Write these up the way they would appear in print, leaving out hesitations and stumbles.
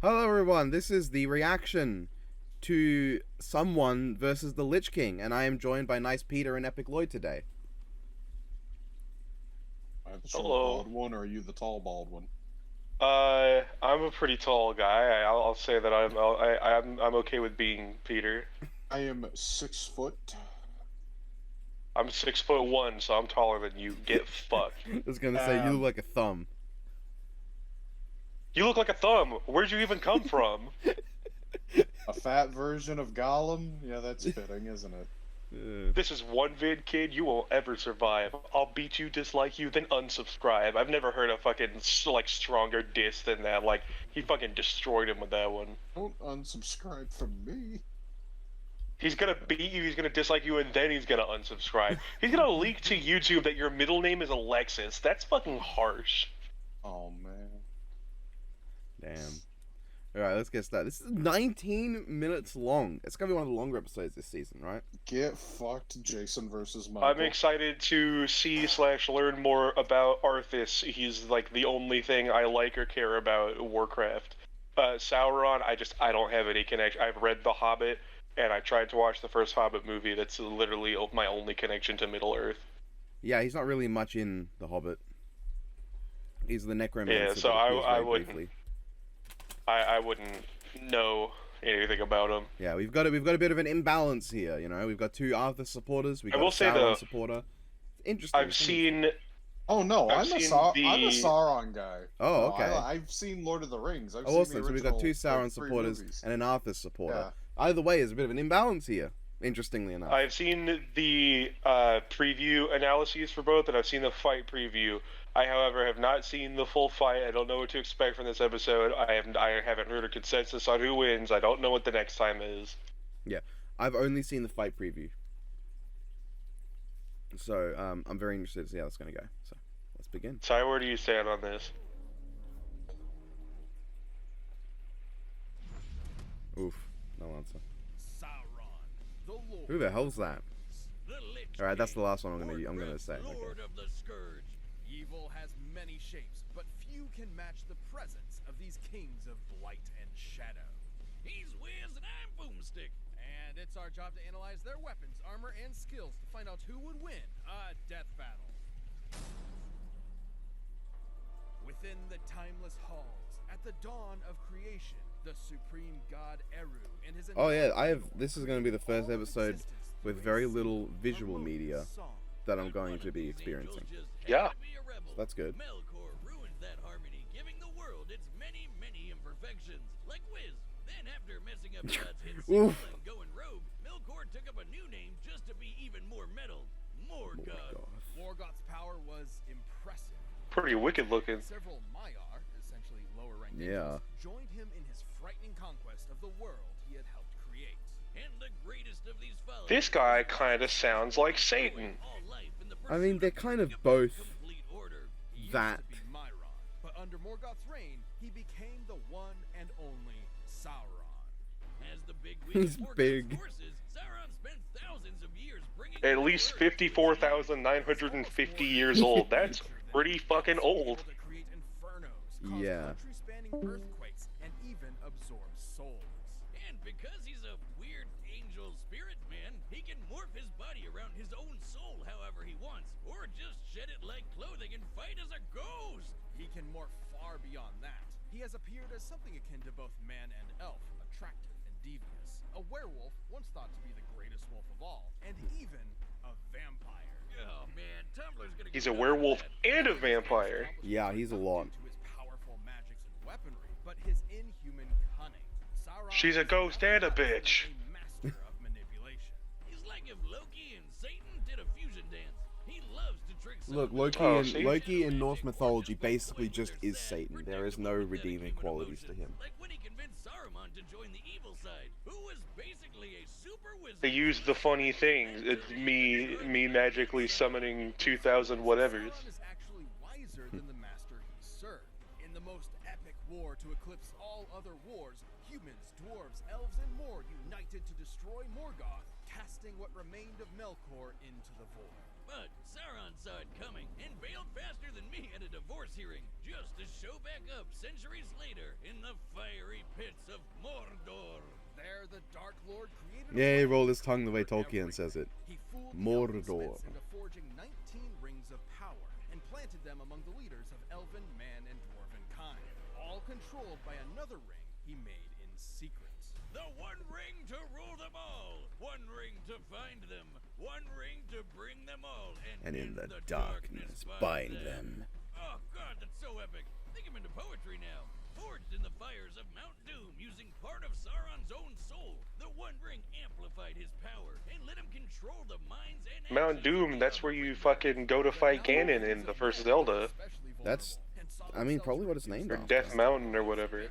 Hello everyone, this is the reaction to Someone versus the Lich King, and I am joined by Nice Peter and Epic Lloyd today. Am I the short Hello. bald one, or are you the tall bald one? I'm a pretty tall guy. I'll say that I'm okay with being Peter. I am 6 foot. I'm 6'1", so I'm taller than you. Get fucked. I was gonna say, you look like a thumb. You look like a thumb. Where'd you even come from? A fat version of Gollum? Yeah, that's fitting, isn't it? This is one vid, kid. You won't ever survive. I'll beat you, dislike you, then unsubscribe. I've never heard a fucking stronger diss than that. Like he fucking destroyed him with that one. Don't unsubscribe from me. He's gonna beat you, he's gonna dislike you, and then he's gonna unsubscribe. He's gonna leak to YouTube that your middle name is Alexis. That's fucking harsh. Oh, man. Damn. Alright, let's get started. This is 19 minutes long. It's gonna be one of the longer episodes this season, right? Get fucked, Jason versus Michael. I'm excited to see/learn more about Arthas. He's like the only thing I like or care about Warcraft. Sauron, I don't have any connection. I've read The Hobbit, and I tried to watch the first Hobbit movie. That's literally my only connection to Middle Earth. Yeah, he's not really much in The Hobbit. He's the necromancer. Yeah, so I wouldn't know anything about him. Yeah, we've got a bit of an imbalance here. You know, we've got two Arthur supporters. We've got will a say Sauron though, supporter. Interesting. I've seen. Oh, no, I'm a seen Sauron guy. Oh, No, okay. I've seen Lord of the Rings. I've Oh, seen the awesome. So we've got two original, Sauron three supporters movies. and an Arthur supporter. Yeah. Either way, there's a bit of an imbalance here, interestingly enough. I've seen the preview analyses for both, and I've seen the fight preview. I, however, have not seen the full fight. I don't know what to expect from this episode. I haven't heard a consensus on who wins. I don't know what the next time is. Yeah, I've only seen the fight preview. So, I'm very interested to see how it's going to go. So, let's begin. Ty, where do you stand on this? Oof, no answer. Sauron, the Lord. Who the hell's that? The Lich Alright, that's the King, last one I'm gonna say. Lord Okay. of the Scourge. Evil has many shapes, but few can match the presence of these kings of blight and shadow. He's Wiz and I'm Boomstick. And it's our job to analyze their weapons, armor, and skills to find out who would win a death battle. Within the timeless halls, at the dawn of creation, the supreme god Eru and his Oh yeah, this is going to be the first episode with very little visual media that I'm going to be experiencing. Yeah. So that's good. Melkor ruined that harmony, giving the world its many, many imperfections, like Wiz. Then after messing up God's hit single and going rogue, Melkor took up a new name just to be even more metal. Morgoth. Morgoth's power was impressive. Pretty wicked looking. Several Maiar, essentially lower-ranked Yeah. angels, joined him in his frightening conquest of the world he had helped create. And the greatest of these followers, This guy kind of sounds like Satan. I mean, they're kind of both He used that. to be Myron, but under Morgoth's reign, he became the one and only Sauron. As the big He's big. Forces, Sauron spent thousands of years bringing At least 54,950 years old. That's pretty fucking old. To create infernos, cause Yeah. country-spanning earthquakes, and even absorb souls. And because he's a weird angel spirit man, he can morph his body around his own soul however he wants, or just shed it like clothing and fight as a ghost. He can morph far beyond that. He has appeared as something akin to both man and elf, attractive and devious. A werewolf, once thought to be the greatest wolf of all, and even a vampire. Oh man, Tumblr's gonna He's a werewolf and a vampire. Yeah, he's a lot. To his powerful magics and weaponry, but his inhuman cunning. Sauron She's a ghost and a bitch. a master of manipulation. He's like if Loki and Satan did a fusion dance. He loves to trick Look, someone. Loki in Norse mythology basically just is Satan. There is no redeeming qualities to him. Like when he convinced Saruman to join the evil side, who was basically a super wizard. They use the funny things. It's me magically summoning 2,000 whatevers. Sauron is actually wiser than the master he served. In the most epic war to eclipse all other wars, humans, dwarves, elves, and more united to destroy Morgoth, casting what remained of Melkor into the void. But Sauron saw it coming and bailed faster than me at a divorce hearing, just to show back up centuries later in the fiery pits of Mordor. There, the Dark Lord created Yeah, roll his tongue the way Tolkien says it. He fooled the Mordor. Elven into forging 19 rings of power and planted them among the leaders of Elven, Man, and Dwarven kind, all controlled by another ring he made in secret. The one ring to rule them all, one ring to find them, one ring to bring them all, And in the darkness bind them. Oh god, that's so epic. Think I'm into poetry now. Forged in the fires of Mount Doom using part of Sauron's own soul, the One Ring amplified his power and let him control the minds and Mount Doom, that's where you fucking go to fight Ganon in the first Zelda. That's, I mean, probably what it's named Or after. Death Mountain or whatever.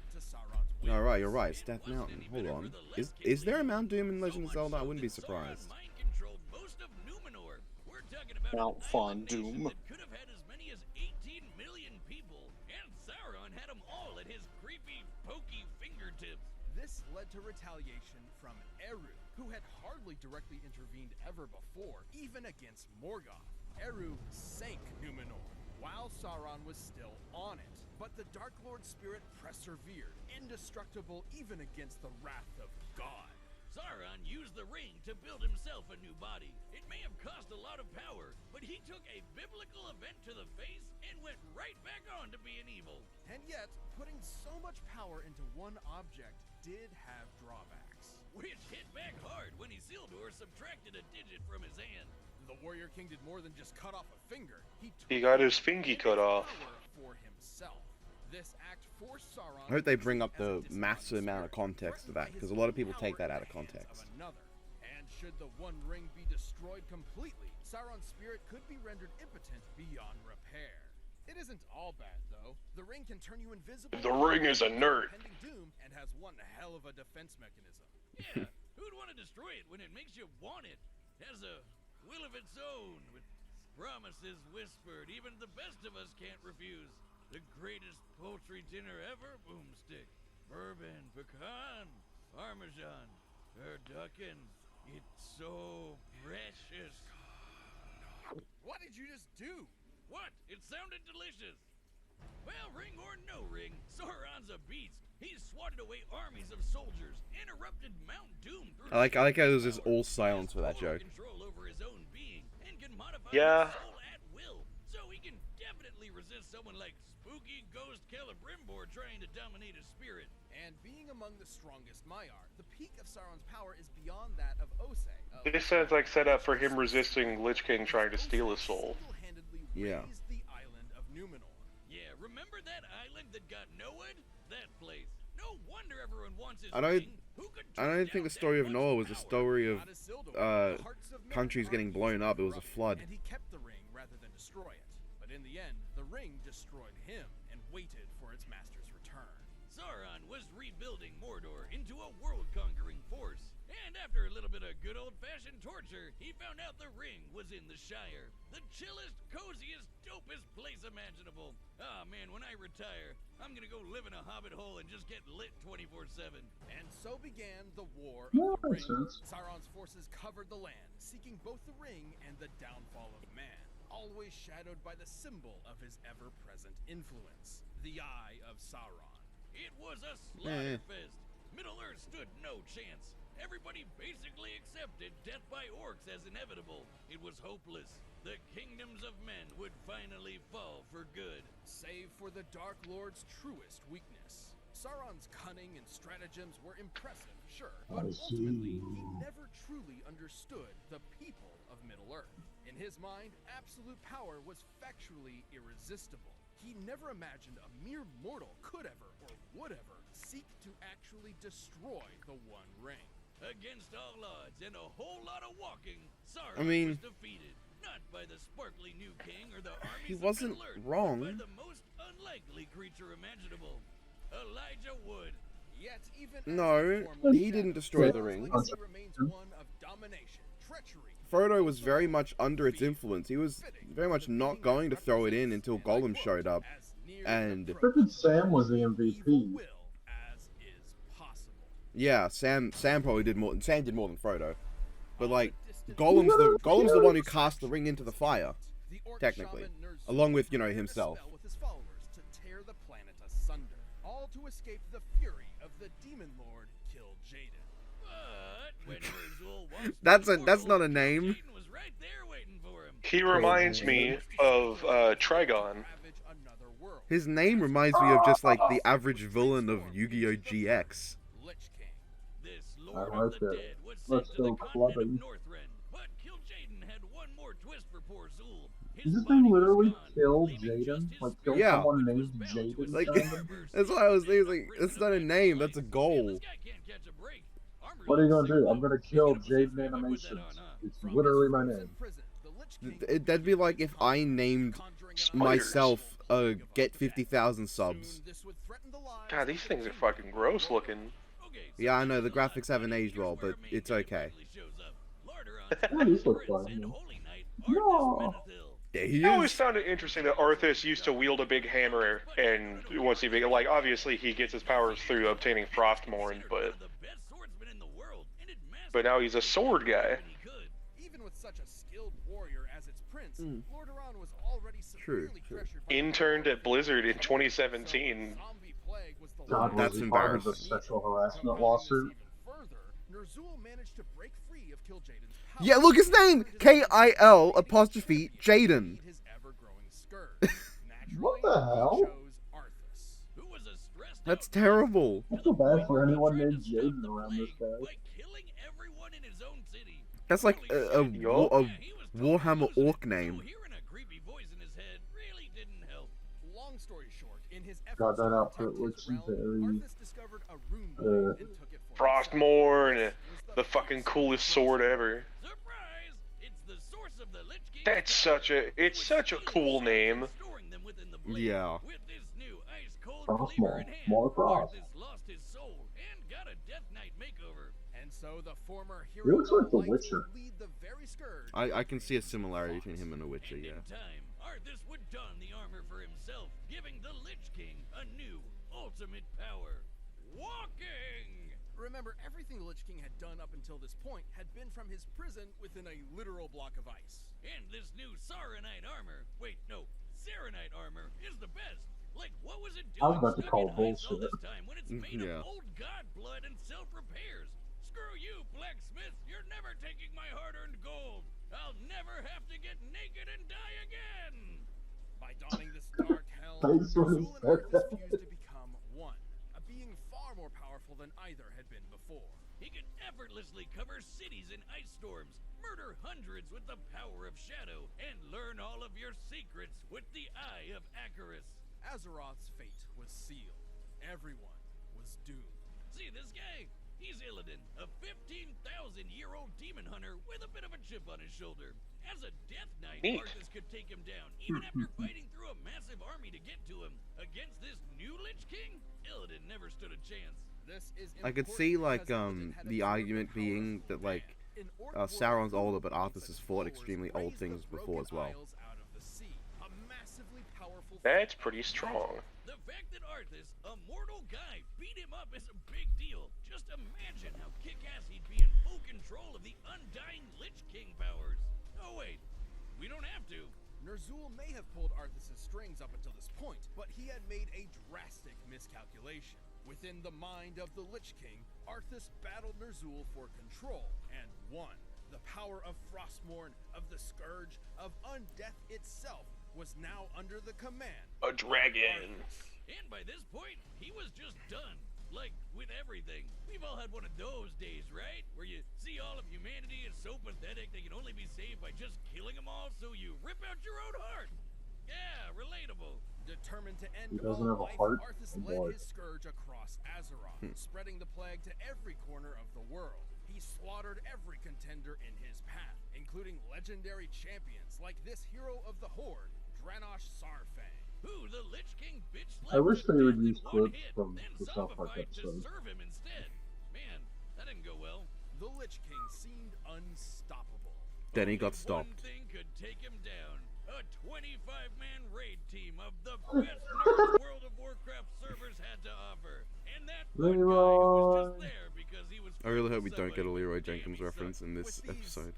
Alright, you're right, it's Death Mountain. Hold on. Is there a Mount Doom in Legend of Zelda? I wouldn't be surprised. Mount Doom. Could have had as many as 18 million people, and Sauron had them all at his creepy, pokey fingertips. This led to retaliation from Eru, who had hardly directly intervened ever before, even against Morgoth. Eru sank Numenor, while Sauron was still on it. But the Dark Lord's spirit persevered, indestructible even against the wrath of God. Sauron used the ring to build himself a new body. It may have cost a lot of power, but he took a biblical event to the face and went right back on to being evil. And yet, putting so much power into one object did have drawbacks. Which hit back hard when Isildur subtracted a digit from his hand. The Warrior King did more than just cut off a finger. He got his fingy cut off. For himself. This act forced Sauron. I hope they bring up the massive amount of context to that, because a lot of people take that out of context. And should the One Ring be destroyed completely, Sauron's spirit could be rendered impotent beyond repair. It isn't all bad, though. The ring can turn you invisible. The ring is a nerd. Pending doom, and has one hell of a defense mechanism. Yeah, who'd want to destroy it when it makes you want it? Has a will of its own, with promises whispered even the best of us can't refuse. The greatest poultry dinner ever, boomstick. Bourbon, pecan, parmesan, turducken. It's so precious. What did you just do? What? It sounded delicious. Well, ring or no ring, Sauron's a beast. He's swatted away armies of soldiers, interrupted Mount Doom through I like how there's this all silence for that joke. control over his own being and can modify Yeah. his soul at will. So he can definitely resist someone like spooky ghost Celebrimbor trying to dominate his spirit. And being among the strongest Maiar, the peak of Sauron's power is beyond that of Ose. This sounds like set up for him resisting Lich King trying to steal his soul. Single-handedly Yeah. raised the island of Numenor. Yeah, remember that island that got Noah? That place. No wonder everyone wants his I don't- ring. Who could I don't turn think the down story that of much Noah was a power? story of Not Isildur. The hearts of men countries are getting blown up. It was a corrupt, flood. And he kept the ring rather than destroy it. But in the end, the ring destroyed him and waited for its master's return. Sauron was rebuilding Mordor into a world-conquering force. And after a little bit of good old-fashioned torture, he found out the ring was in the Shire. The chillest, coziest, dopest place imaginable. Ah, man, when I retire, I'm gonna go live in a hobbit hole and just get lit 24/7. And so began the War of the Ring. Sauron's forces covered the land, seeking both the ring and the downfall of man, always shadowed by the symbol of his ever-present influence, the Eye of Sauron. It was a slaughterfest. Middle-earth stood no chance. Everybody basically accepted death by orcs as inevitable. It was hopeless. The kingdoms of men would finally fall for good, save for the Dark Lord's truest weakness. Sauron's cunning and stratagems were impressive, sure, but ultimately, he never truly understood the people of Middle-earth. In his mind, absolute power was factually irresistible. He never imagined a mere mortal could ever, or would ever, seek to actually destroy the One Ring. Against all odds and a whole lot of walking, Sauron was defeated. Not by the sparkly new king or the armies He of wasn't Middle-earth, wrong. but by the most unlikely creature imaginable, Elijah Wood. Yet even No, he didn't destroy the ring. legacy remains one of domination, treachery. Frodo was very much under its influence. He was very much not going to throw it in until Gollum showed up. And Frickin' Sam was the evil MVP. will as is possible. yeah, Sam probably did more. Sam did more than Frodo, but like Gollum's the one who cast the ring into the fire, technically, along with himself. tear the planet asunder, all to escape the fury of the demon lord Kil'jaeden. But when Ner'zhul walks That's through the that's portal, not a name. Kil'jaeden was right there waiting for him. He reminds me of Trigon. Ravage another world. His name reminds me of just like the average villain of Yu-Gi-Oh! GX. Lich King. This I Lord like of the that. Dead was Let's sent to go the continent clubbing. of Northrend, but Kil'jaeden had one more twist for poor Zul. Does this body thing was literally gone, kill leaving Jaden? just his Like, kill spirit, Yeah. someone which was named bound to Jaden? Like, kind of? that's what I was thinking. Like, that's not a name. That's a goal. This guy can't catch a break. Armor's What are you all gonna do? I'm synced gonna up. He's kill gonna possess Jaden me if I put that Animations. on, huh? It's From literally his my frozen name. prison, the Lich King That'd be like if I named myself get 50,000 subs. Soon this would threaten the lives God, of these the things are king. fucking gross looking. Okay, so Yeah, I know, the here's a lot. graphics haven't aged well, Here's where but our main it's guy okay. finally shows up. Lordaeron, Yeah, these look Prince fun, and man. Holy Knight, No. Arthas Menethil. There he I always is. found it interesting that Arthas used to wield a big hammer, and once he became, like, obviously he gets his powers through obtaining Frostmourne, but now he's a sword guy. Even with such a skilled warrior as its prince, Mm. Lordaeron was already True, severely true. pressured by Interned at Blizzard in 2017. Zombie plague was the God, That's was he part of the embarrassing. sexual harassment Compounding lawsuit? this even further, Ner'zhul managed to break free of Kil'jaeden's power. Yeah, look his name! K-I-L apostrophe Jaden. His ever-growing scourge. What the Naturally, hell? he chose Arthas, who was a stressed That's out terrible. I feel bad for anyone named Jaden around this guy. by killing everyone in his own city. That's like a Yo. Warhammer Orc name. So hearing a creepy voice in his head really didn't help. Long story short, in his God, efforts that to outfit protect looks his realm, very, Arthas discovered a rune blade and took it for Frostmourne, himself. the fucking coolest sword ever. Surprise! It's the source of the Lich King. That's such a cool name. Storing them within the blade. Yeah. With this new ice-cold Frost cleaver Maul. in hand, More frost. Arthas lost his soul and got a Death Knight makeover. And so the former He hero looks like of The light Witcher. would lead the very scourge. I can see a similarity between him and a Witcher, And yeah. in time, Arthas would don the armor for himself, giving the Lich King a new, ultimate power. Walking! Remember, everything the Lich King had done up until this point had been from his prison within a literal block of ice. And this new Sauronite armor, wait, no, Saronite armor, is the best. Like, what was it doing I was about to stuck call in ice all bullshit. this time when it's made Yeah. of old god blood and self-repairs? Screw you, blacksmith! You're never taking my hard-earned gold! I'll never have to get naked and die again! By donning this dark helm, Thanks for Ner'zhul and saying Arthas that. fused to become one, a being far more powerful than either had been before. He could effortlessly cover cities in ice storms, murder hundreds with the power of shadow, and learn all of your secrets with the Eye of Acheris. Azeroth's fate was sealed. Everyone was doomed. See this guy? He's Illidan, a 15,000-year-old demon hunter with a bit of a chip on his shoulder. As a Death Knight, Neat. Arthas could take him down, even after fighting through a massive army to get to him. Against this new Lich King, Illidan never stood a chance. This is I could important see like because Illidan had the absorbed argument power being of that man. like In Orc Sauron's world, older, but Arthas Arthas has and fought followers extremely old raised things the before as broken well. isles out of the sea, a massively powerful That's feat pretty of strong. magic. The fact that Arthas, a mortal guy, beat him up is a big deal. Just imagine how kick-ass he'd be in full control of the undying Lich King powers. Oh wait, we don't have to. Ner'zhul may have pulled Arthas' strings up until this point, but he had made a drastic miscalculation. Within the mind of the Lich King, Arthas battled Ner'zhul for control and won. The power of Frostmourne, of the Scourge, of Undeath itself was now under the command A dragon. Arthas. And by this point, he was just done. Like, with everything. We've all had one of those days, right? Where you see all of humanity is so pathetic they can only be saved by just killing them all, so you rip out your own heart. Yeah, relatable. Determined to end He doesn't all have a life, heart? Arthas Oh, led boy. his scourge across Azeroth, spreading the plague to every corner of the world. He slaughtered every contender in his path, including legendary champions like this hero of the Horde, Dranosh Sarfang, who the Lich King bitch I wish they would in use one clips hit, from then the South Park zombified to episode. serve him instead. Man, that didn't go well. The Lich King seemed unstoppable. Then he got Only stopped. One thing could take him down. A 25-man raid team of the best nerds World of Warcraft servers had to offer. And that one guy who was just there because he was I really hope we friends don't with get a somebody. Leroy Damn, Jenkins he reference sucked. in this With these, episode.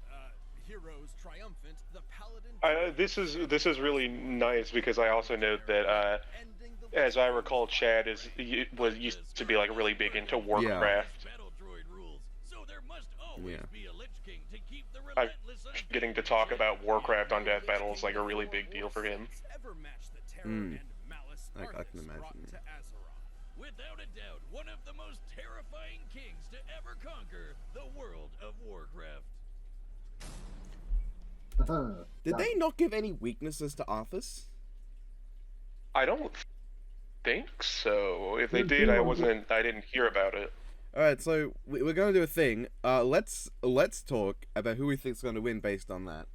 Heroes triumphant, the paladin This is really nice because I also note that as I recall, Chad used to be like really big into Warcraft. Battle droid rules, so there must always Yeah. be a Lich King to keep the I'm relentless getting to talk about Warcraft on Death Battle is like a really big deal for him. Ever match the terror Mm. and malice I can Arthas imagine, brought yeah. to Azeroth? Without a doubt, one of the most terrifying kings to ever conquer the world of Warcraft. Did they not give any weaknesses to Arthas? I don't think so. If they Didn't did, they I all get- didn't hear about it. All right, so we're gonna do a thing. Let's talk about who we think's gonna win based on that.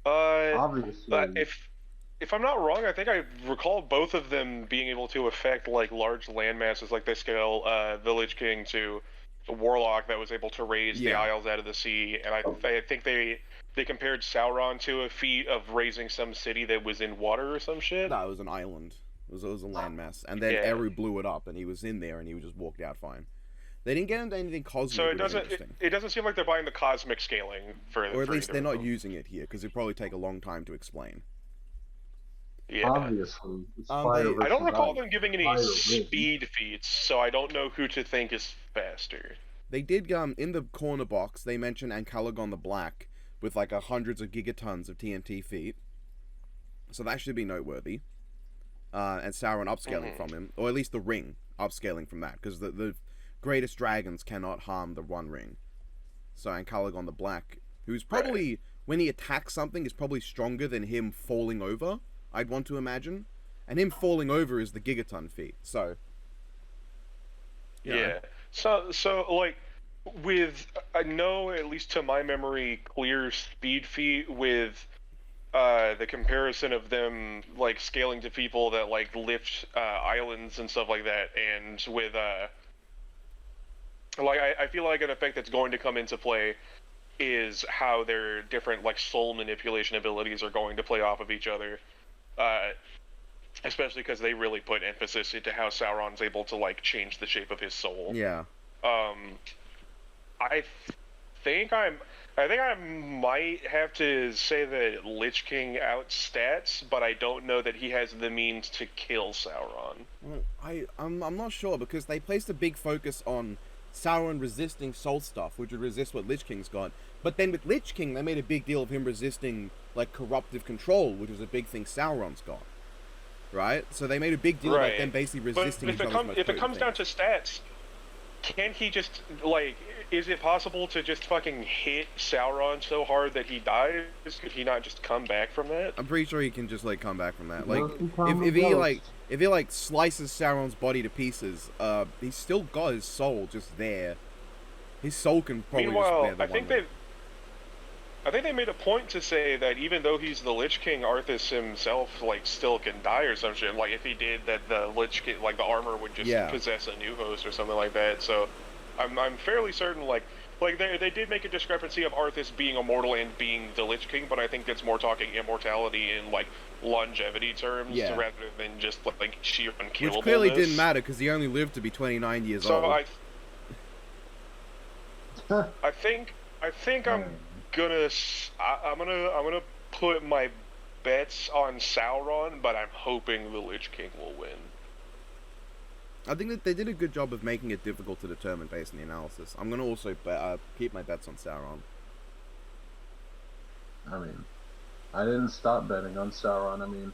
Obviously. But if I'm not wrong, I think I recall both of them being able to affect like large land masses, like they scale the Lich King to the Warlock that was able to raise the Yeah. Isles out of the sea, and I think they compared Sauron to a feat of raising some city that was in water or some shit. No, it was an island. It was a landmass, and then Yeah. Eru blew it up, and he was in there, and he just walked out fine. They didn't get into anything cosmic. So it which was doesn't interesting. it doesn't seem like they're buying the cosmic scaling for Or at for least either they're of not them. using it here, because it'd probably take a long time to explain. Yeah. Obviously. It's Um, fire they- versus I don't recall ice. them giving any Fire wins. speed feats, so I don't know who to think is faster. They did in the corner box. They mentioned Ancalagon the Black with like hundreds of gigatons of TNT feet, so that should be noteworthy. And Sauron upscaling from him, or at least the ring upscaling from that, because the greatest dragons cannot harm the One Ring. So Ancalagon the Black, who's probably when he attacks something, is probably stronger than him falling over. I'd want to imagine, and him falling over is the gigaton feat. So you know. Yeah. So like with I know at least to my memory clear speed feat with the comparison of them like scaling to people that like lift islands and stuff like that, and with like I feel like an effect that's going to come into play is how their different like soul manipulation abilities are going to play off of each other. Especially because they really put emphasis into how Sauron's able to like change the shape of his soul. Yeah. I think I might have to say that Lich King outstats, but I don't know that he has the means to kill Sauron. Well, I'm not sure, because they placed a big focus on Sauron resisting soul stuff, which would resist what Lich King's got. But then with Lich King, they made a big deal of him resisting like corruptive control, which was a big thing Sauron's got. Right? So they made a big deal about them basically But resisting if each it, other's most if it potent comes down to things. stats, can he just like? Is it possible to just fucking hit Sauron so hard that he dies? Could he not just come back from that? I'm pretty sure he can just like come back from that. Like Doesn't come if he close. like if he like slices Sauron's body to pieces, he's still got his soul just there. His soul can probably Meanwhile, just bear the I think they made a point to say that even though he's the Lich King, Arthas himself like still can die or some shit. Like if he did, that the Lich King, like the armor would just possess a new host or something like that. So I'm fairly certain like they did make a discrepancy of Arthas being immortal and being the Lich King, but I think it's more talking immortality in like longevity terms rather than just like sheer unkillableness. Which clearly didn't matter, because he only lived to be 29 years So old. I think I'm gonna put my bets on Sauron, but I'm hoping the Lich King will win. I think that they did a good job of making it difficult to determine based on the analysis. I'm gonna also keep my bets on Sauron. I mean, I didn't stop betting on Sauron. I mean,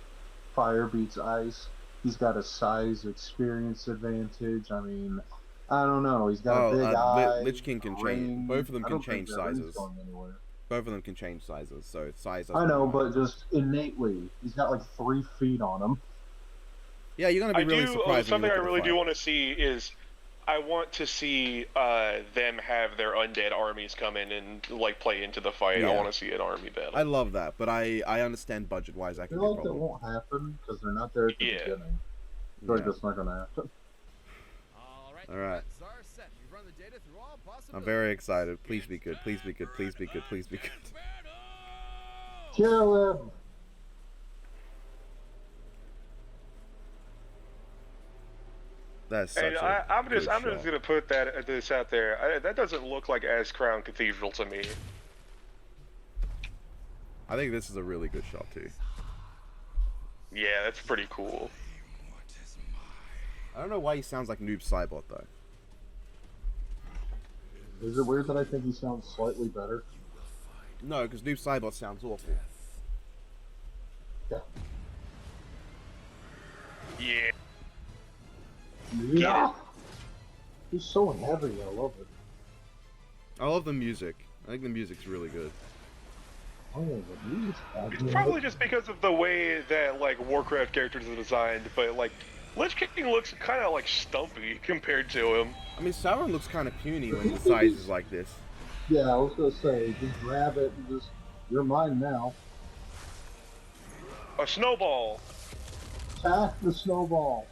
fire beats ice. He's got a size experience advantage. I mean, I don't know. He's got a big eye. Lich King can change. ring. Both of them I can don't think change that ring's sizes. going anywhere. Both of them can change sizes, so size. I know, but just innately, he's got like 3 feet on him. Yeah, you're gonna be really surprised. Something I when you really look at the do fight. want to see is, I want to see them have their undead armies come in and like play into the fight. Yeah. I want to see an army battle. I love that, but I understand budget-wise that I can feel be a like that problem. won't happen because they're not there at the beginning. I feel like Yeah. that's not gonna happen. All right. bets are set. You've run the data through all I'm possibilities. very excited. Please be good. Please be good. Please be good. Please be good. Kill him! That's such And a I'm good just shot. gonna put this out there. That doesn't look like As Crown Cathedral to me. I think this is a really good shot too. Yeah, that's pretty cool. I don't know why he sounds like Noob Saibot though. Is it weird that I think he sounds slightly better? No, because Noob Saibot sounds awful. Yeah. Yeah. Yeah. He's so heavy. I love it. I love the music. I think the music's really good. Oh, the music's It's probably just because of the way that like Warcraft characters are designed, but like Lich King looks kind of like stumpy compared to him. I mean, Sauron looks kind of puny when his size is like this. Yeah, I was gonna say, just grab it and just, you're mine now. A snowball. Attack the snowball.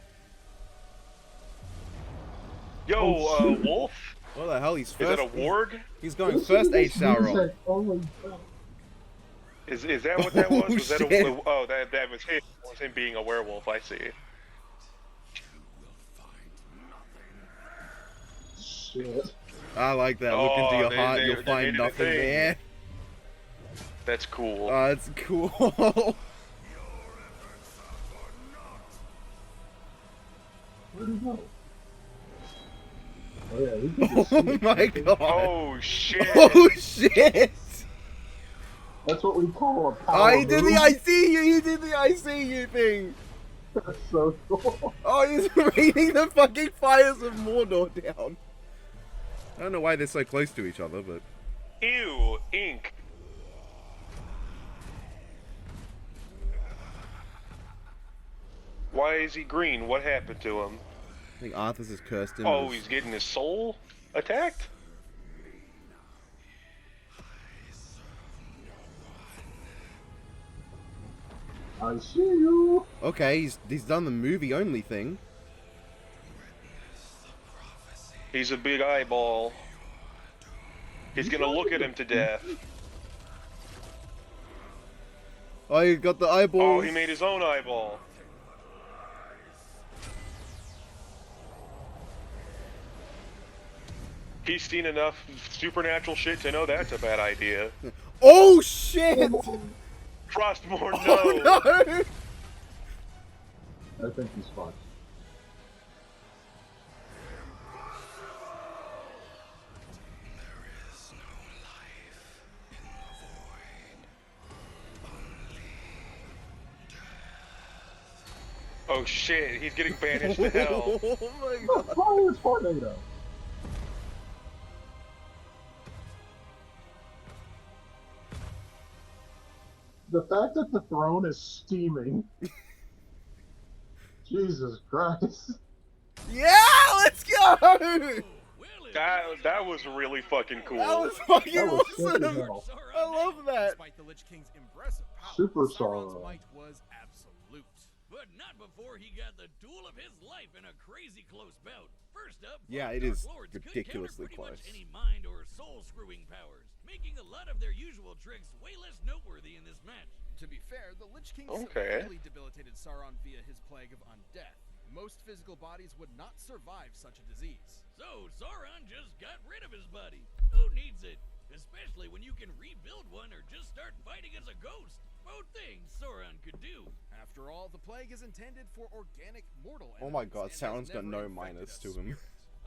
Yo, Oh, shit. Wolf? What the hell? He's Is first. it a warg? He's going first Age Sauron. Holy crap. Is that what that was? Oh, Was that shit. that was him. Was him being a werewolf? I see. Shit. I like that. Look into your heart, you'll they find made it a nothing thing. there. That's cool. It's cool. Where'd he go? Oh yeah, he can just see Oh it. my god. Oh shit! Oh shit! That's what we call a power Oh, he did the move. I see you! He did the I see you thing! That's so cool. Oh, he's raining the fucking fires of Mordor down. I don't know why they're so close to each other, but... Ew, ink. Why is he green? What happened to him? I think Arthas has cursed him. Oh, as- he's getting his soul attacked? I see you. Okay, he's done the movie-only thing. He's a big eyeball. He's gonna look at him to death. Oh, he got the Oh, eyeballs. he made his own eyeball. He's seen enough supernatural shit to know that's a bad idea. Oh, shit! Frostmourne, Oh, no! no! I think he's fine. Oh shit, he's getting banished to hell. Oh my Oh, god. fire tornado. The fact that the throne is steaming. Jesus Christ. Yeah, let's go! Well, it That was really fucking cool. That was fucking That was sick as awesome! hell. I love that. Despite the Lich King's impressive power, Super Sauron's Sauron. might was absolute. But not before he got the duel of his life in a crazy close bout. First up, Yeah, both it is Dark Lords could ridiculously counter pretty much close. any mind or soul screwing powers, making a lot of their usual tricks way less noteworthy in this match. To be fair, the Lich King Okay. severely debilitated Sauron via his plague of undeath. Most physical bodies would not survive such a disease. So Sauron just got rid of his body. Who needs it? Especially when you can rebuild one or just start fighting as a ghost. Both things Sauron could do. After all, the plague is intended for organic mortal Oh my enemies god, and has Sauron's got never no infected minus a to him. spirit.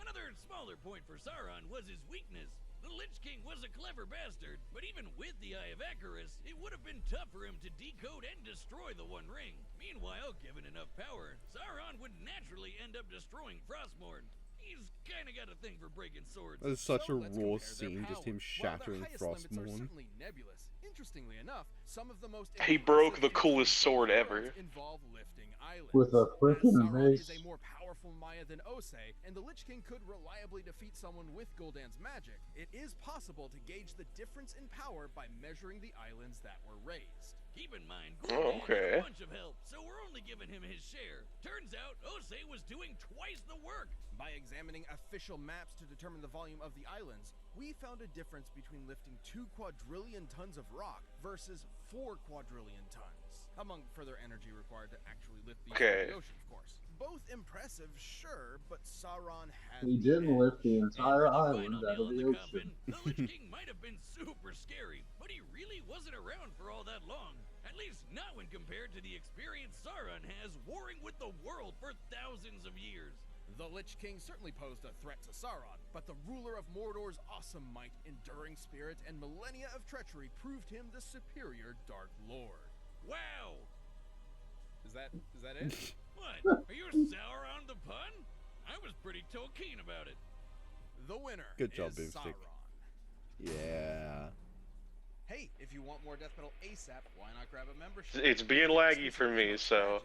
Another smaller point for Sauron was his weakness. The Lich King was a clever bastard, but even with the Eye of Icarus, it would have been tough for him to decode and destroy the One Ring. Meanwhile, given enough power, Sauron would naturally end up destroying Frostmourne. He's kinda got a thing for breaking swords. That is such a So let's raw compare their scene, just power. him While their shattering highest limits are Frostmourne. certainly nebulous, interestingly enough, some of the most He broke the impressive coolest feats sword in the ever. world involve lifting islands. With a frickin' As Sauron mace. is a more powerful Maya than Ose, and the Lich King could reliably defeat someone with Gul'dan's magic, it is possible to gauge the difference in power by measuring the islands that were raised. Keep in mind, Oh, Gul'dan okay. had a bunch of help, so we're only giving him his share. Turns out, Ose was doing twice the work. By examining official maps to determine the volume of the islands, we found a difference between lifting 2 quadrillion tons of rock versus 4 quadrillion tons, among further energy required to actually lift these Okay. from the ocean, of course. Both impressive, sure, but Sauron had He the didn't edge. lift the entire And the island final out nail of in the the ocean. coffin, the Lich King might have been super scary, but he really wasn't around for all that long. And At least not when compared to the experience Sauron has warring with the world for thousands of years. The Lich King certainly posed a threat to Sauron, but the ruler of Mordor's awesome might, enduring spirit, and millennia of treachery proved him the superior Dark Lord. Wow! Is that it? What? Are you Sauron the pun? I was pretty keen about it. The winner Good job, is Boomstick. Sauron. Yeah. Hey, if you want more Death Metal ASAP, why not grab a membership? It's being laggy for me, so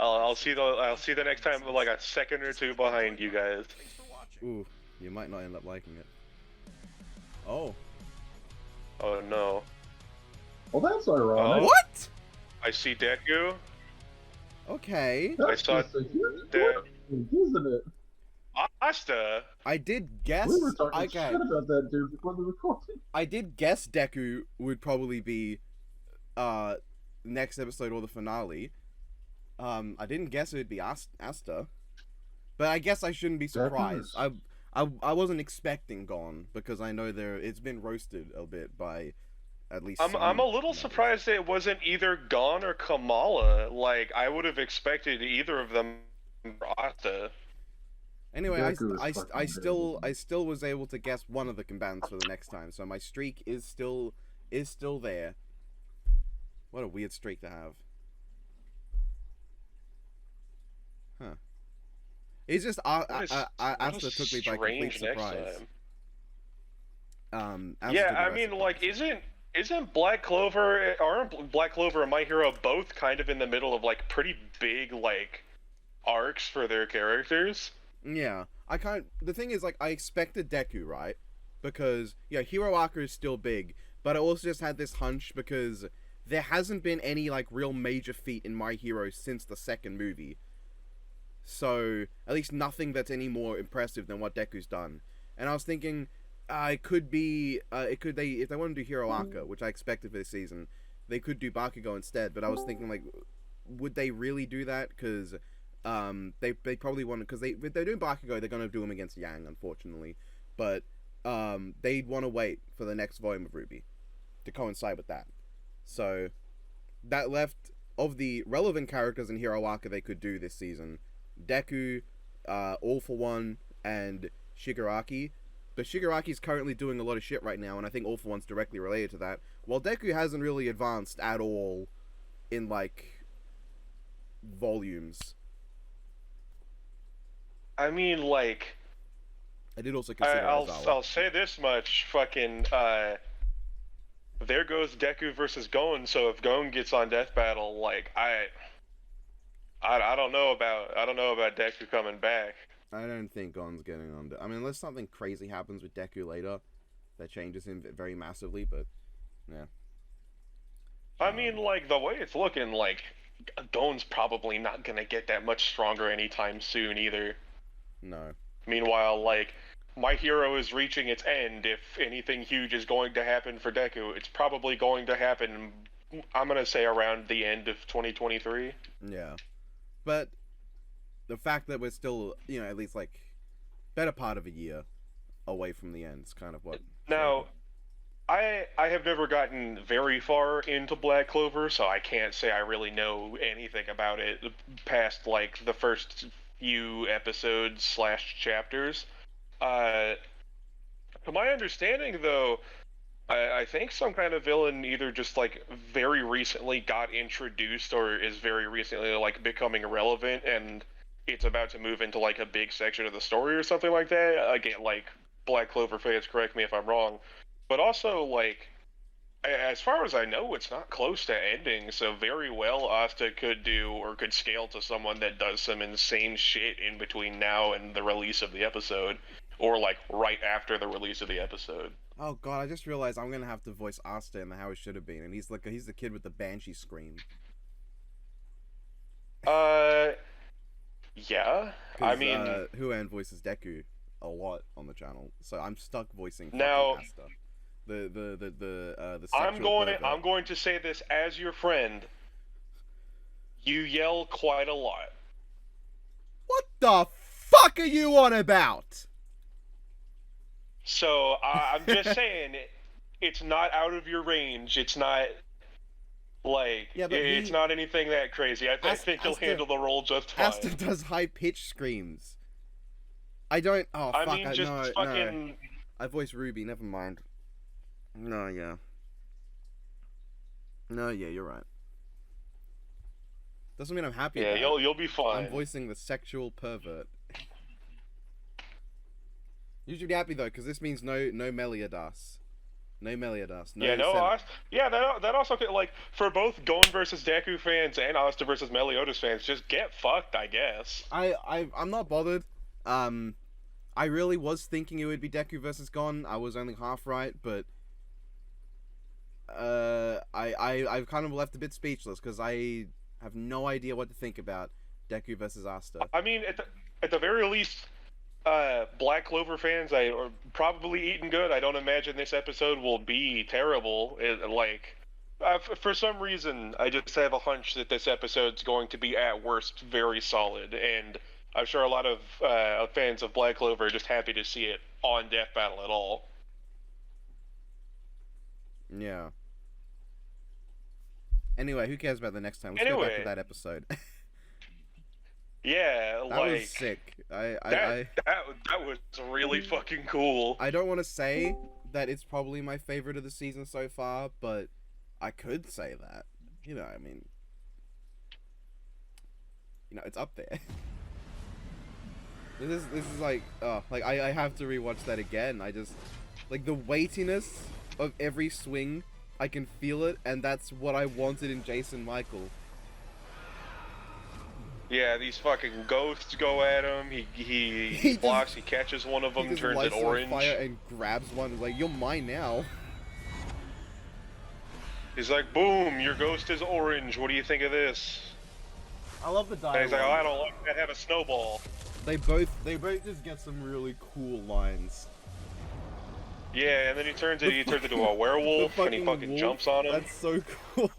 I'll see the next time like a second or two behind you guys. Thanks for watching. Ooh, you might not end up liking it. Oh. Oh no. Well, that's ironic. Oh. What? I see Deku. Okay. I That's saw just a huge the twist, isn't it? Asta. I did guess. We were talking Okay. shit about that dude before the recording. I did guess Deku would probably be next episode or the finale. I didn't guess it would be Asta. But I guess I shouldn't be surprised. Deku's- I wasn't expecting Gon because I know it's been roasted a bit by at least I'm a little surprised it wasn't either Gon or Kamala. Like I would have expected either of them for Asta. Anyway, Deku is I fucking still was able to guess one of the combatants for the next time, so my streak is still there. What a weird streak to have. Huh. It's just Asta took me by complete surprise. Asta Yeah, took me I by mean, surprise. like, isn't Black Clover, aren't Black Clover and My Hero both kind of in the middle of like pretty big like arcs for their characters? Yeah, the thing is, like, I expected Deku, right? Because, yeah, Hero Arca is still big, but I also just had this hunch because there hasn't been any, like, real major feat in My Hero since the second movie. So, at least nothing that's any more impressive than what Deku's done. And I was thinking, if they want to do Hero Arca, which I expected for this season, they could do Bakugo instead, but I was thinking, like, would they really do that? Because they probably want to, because if they're doing Bakugo, they're gonna do him against Yang, unfortunately. But they'd want to wait for the next volume of Ruby to coincide with that. So that left of the relevant characters in Hero Arca they could do this season: Deku, All for One, and Shigaraki. But Shigaraki's currently doing a lot of shit right now, and I think All for One's directly related to that. While Deku hasn't really advanced at all in like volumes. I mean, like, I did also consider Aizawa. I'll say this much: fucking, there goes Deku versus Gon. So if Gon gets on Death Battle, like, I don't know about Deku coming back. I don't think Gon's getting on. I mean, unless something crazy happens with Deku later, that changes him very massively. But yeah. I mean, like, the way it's looking, like, Gon's probably not gonna get that much stronger anytime soon either. No. Meanwhile, like, My Hero is reaching its end. If anything huge is going to happen for Deku, it's probably going to happen, I'm gonna say, around the end of 2023. Yeah. But the fact that we're still, at least, like, better part of a year away from the end is kind of what... Now, I have never gotten very far into Black Clover, so I can't say I really know anything about it past, like, the first few episodes / chapters. To my understanding, though, I think some kind of villain either just, like, very recently got introduced or is very recently, like, becoming relevant, and it's about to move into, like, a big section of the story or something like that. Again, like, Black Clover fans, correct me if I'm wrong. But also, like, as far as I know, it's not close to ending, so very well Asta could scale to someone that does some insane shit in between now and the release of the episode, or, like, right after the release of the episode. Oh god, I just realized I'm gonna have to voice Asta in the How It Should Have Been, and he's the kid with the banshee scream. Yeah. I mean, Huan voices Deku a lot on the channel, so I'm stuck voicing now Asta. The I'm sexual going to say this as your friend. You yell quite a lot. What the fuck are you on about? So I'm just saying, it's not out of your range. It's not Like, Yeah, but it's not anything that crazy. I think he'll handle the role just fine. Asta does high-pitched screams. I don't... Oh, fuck. I mean, just no, fucking... no. I voiced Ruby, never mind. No, yeah. No, yeah, you're right. Doesn't mean I'm happy about it. You'll be fine. I'm voicing the sexual pervert. You should be happy, though, because this means no Meliodas. No Meliodas. That also, like, for both Gon versus Deku fans and Asta versus Meliodas fans, just get fucked, I guess. I'm not bothered. I really was thinking it would be Deku versus Gon. I was only half right, but I've kind of left a bit speechless because I have no idea what to think about Deku versus Asta. I mean, at the very least, Black Clover fans are probably eating good. I don't imagine this episode will be terrible. For some reason, I just have a hunch that this episode's going to be, at worst, very solid, and I'm sure a lot of fans of Black Clover are just happy to see it on Death Battle at all. Yeah. Anyway, who cares about the next time? Let's go back to that episode. Yeah, that was sick. That was really fucking cool. I don't want to say that it's probably my favorite of the season so far, but I could say that. You know, I mean, it's up there. This is like, I have to rewatch that again. I just, like, the weightiness of every swing, I can feel it, and that's what I wanted in Jason Michael. Yeah, these fucking ghosts go at him. He blocks. He catches one of them, turns it orange. On fire and grabs one. Like, you're mine now. He's like, boom, your ghost is orange. What do you think of this? I love the dialogue. And he's like, oh, I don't like that. Have a snowball. They both just get some really cool lines. Yeah, and then he turns into a werewolf, and he fucking jumps on him. That's so cool.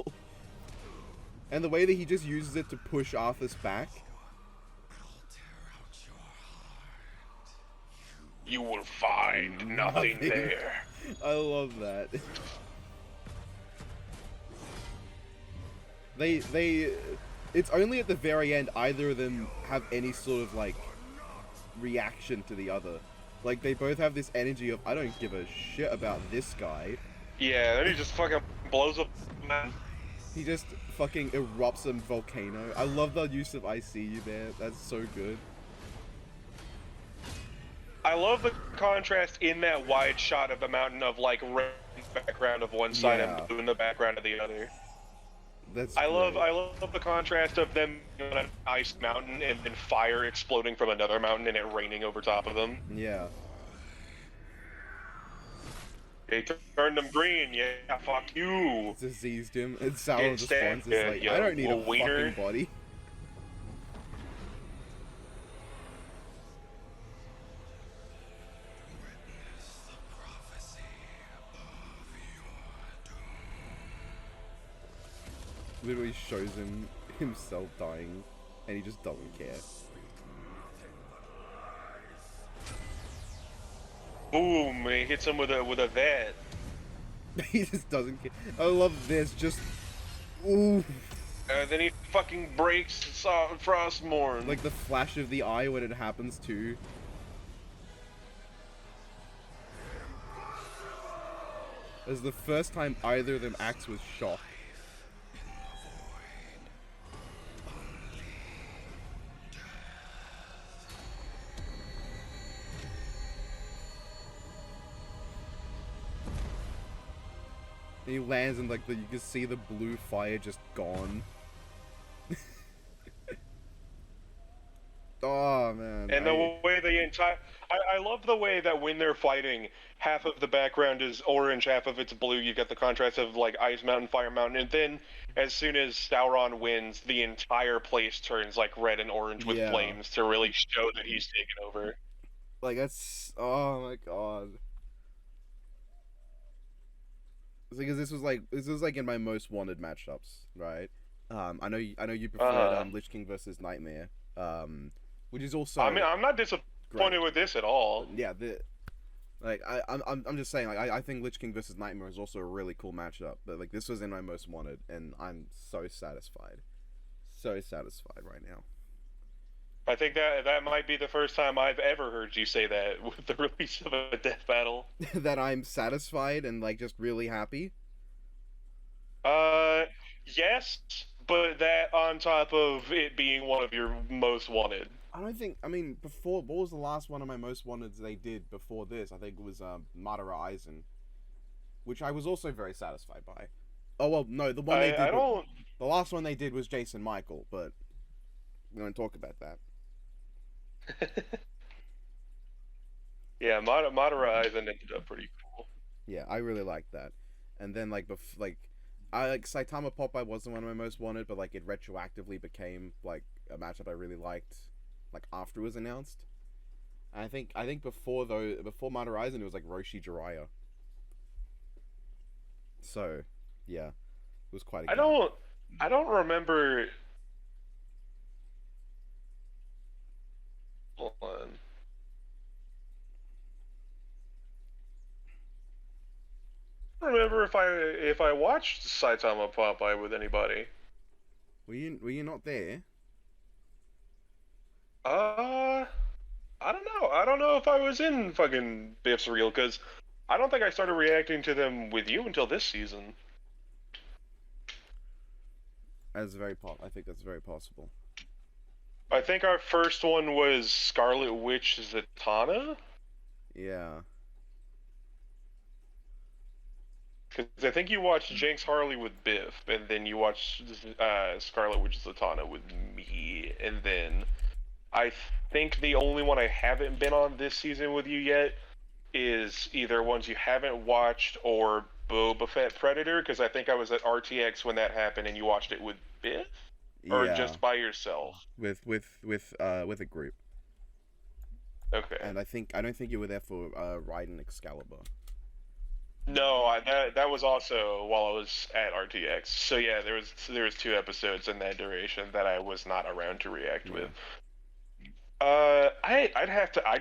And the way that he just uses it to push Arthas back. You will find nothing there. I love that. It's only at the very end either of them have any sort of, like, reaction to the other. Like, they both have this energy of, I don't give a shit about this guy. Yeah, then he just fucking blows up, man. He just fucking erupts a volcano. I love the use of I see you there. That's so good. I love the contrast in that wide shot of the mountain of, like, red background of one side and blue in the background of the other. I love the contrast of them on an ice mountain and then fire exploding from another mountain and it raining over top of them. Yeah. They turned them green, yeah, fuck you. Diseased him, and Sauron's response is like, I don't need a fucking body. Literally shows him himself dying, and he just doesn't care. Boom! He hits him with a vat. He just doesn't care. I love this. Just ooh. Then he fucking breaks Frostmourne. Like the flash of the eye when it happens too. As the first time either of them acts with shock. And he lands and, like, you can see the blue fire just gone. Oh, man. And the way the entire... I love the way that when they're fighting, half of the background is orange, half of it's blue. You get the contrast of, like, Ice Mountain, Fire Mountain. And then, as soon as Sauron wins, the entire place turns, like, red and orange with flames to really show that he's taken over. Like, that's... Oh, my God. Because this was like in my most wanted matchups, right? I know you preferred Lich King versus Nightmare, which is also. I mean, I'm not disappointed with this at all. Yeah, Like I'm just saying, like I think Lich King versus Nightmare is also a really cool matchup. But like this was in my most wanted, and I'm so satisfied right now. I think that might be the first time I've ever heard you say that with the release of a death battle. That I'm satisfied and like just really happy. Yes, but that on top of it being one of your most wanted. I don't think. I mean, before what was the last one of my most wanted they did before this? I think it was Madara Eisen, which I was also very satisfied by. Oh well, no, the one they did. The last one they did was Jason Michael, but we don't talk about that. Yeah, Madara Eisen ended up pretty cool. Yeah, I really liked that. And then I like Saitama Popeye wasn't one of my most wanted, but like it retroactively became like a matchup I really liked, like after it was announced. And I think before Madara Eisen it was like Roshi Jiraiya. So, yeah, it was quite a game. I don't remember. Hold on. I don't remember if I watched Saitama Popeye with anybody. Were you not there? I don't know. I don't know if I was in fucking Biff's Reel, because I don't think I started reacting to them with you until this season. I think that's very possible. I think our first one was Scarlet Witch Zatanna. Yeah. Because I think you watched Jinx Harley with Biff, and then you watched Scarlet Witch Zatanna with me, and then I think the only one I haven't been on this season with you yet is either ones you haven't watched or Boba Fett Predator, because I think I was at RTX when that happened, and you watched it with Biff, or just by yourself. With a group. Okay. And I don't think you were there for Raiden Excalibur. No, that was also while I was at RTX. So yeah, there was 2 episodes in that duration that I was not around to react with. I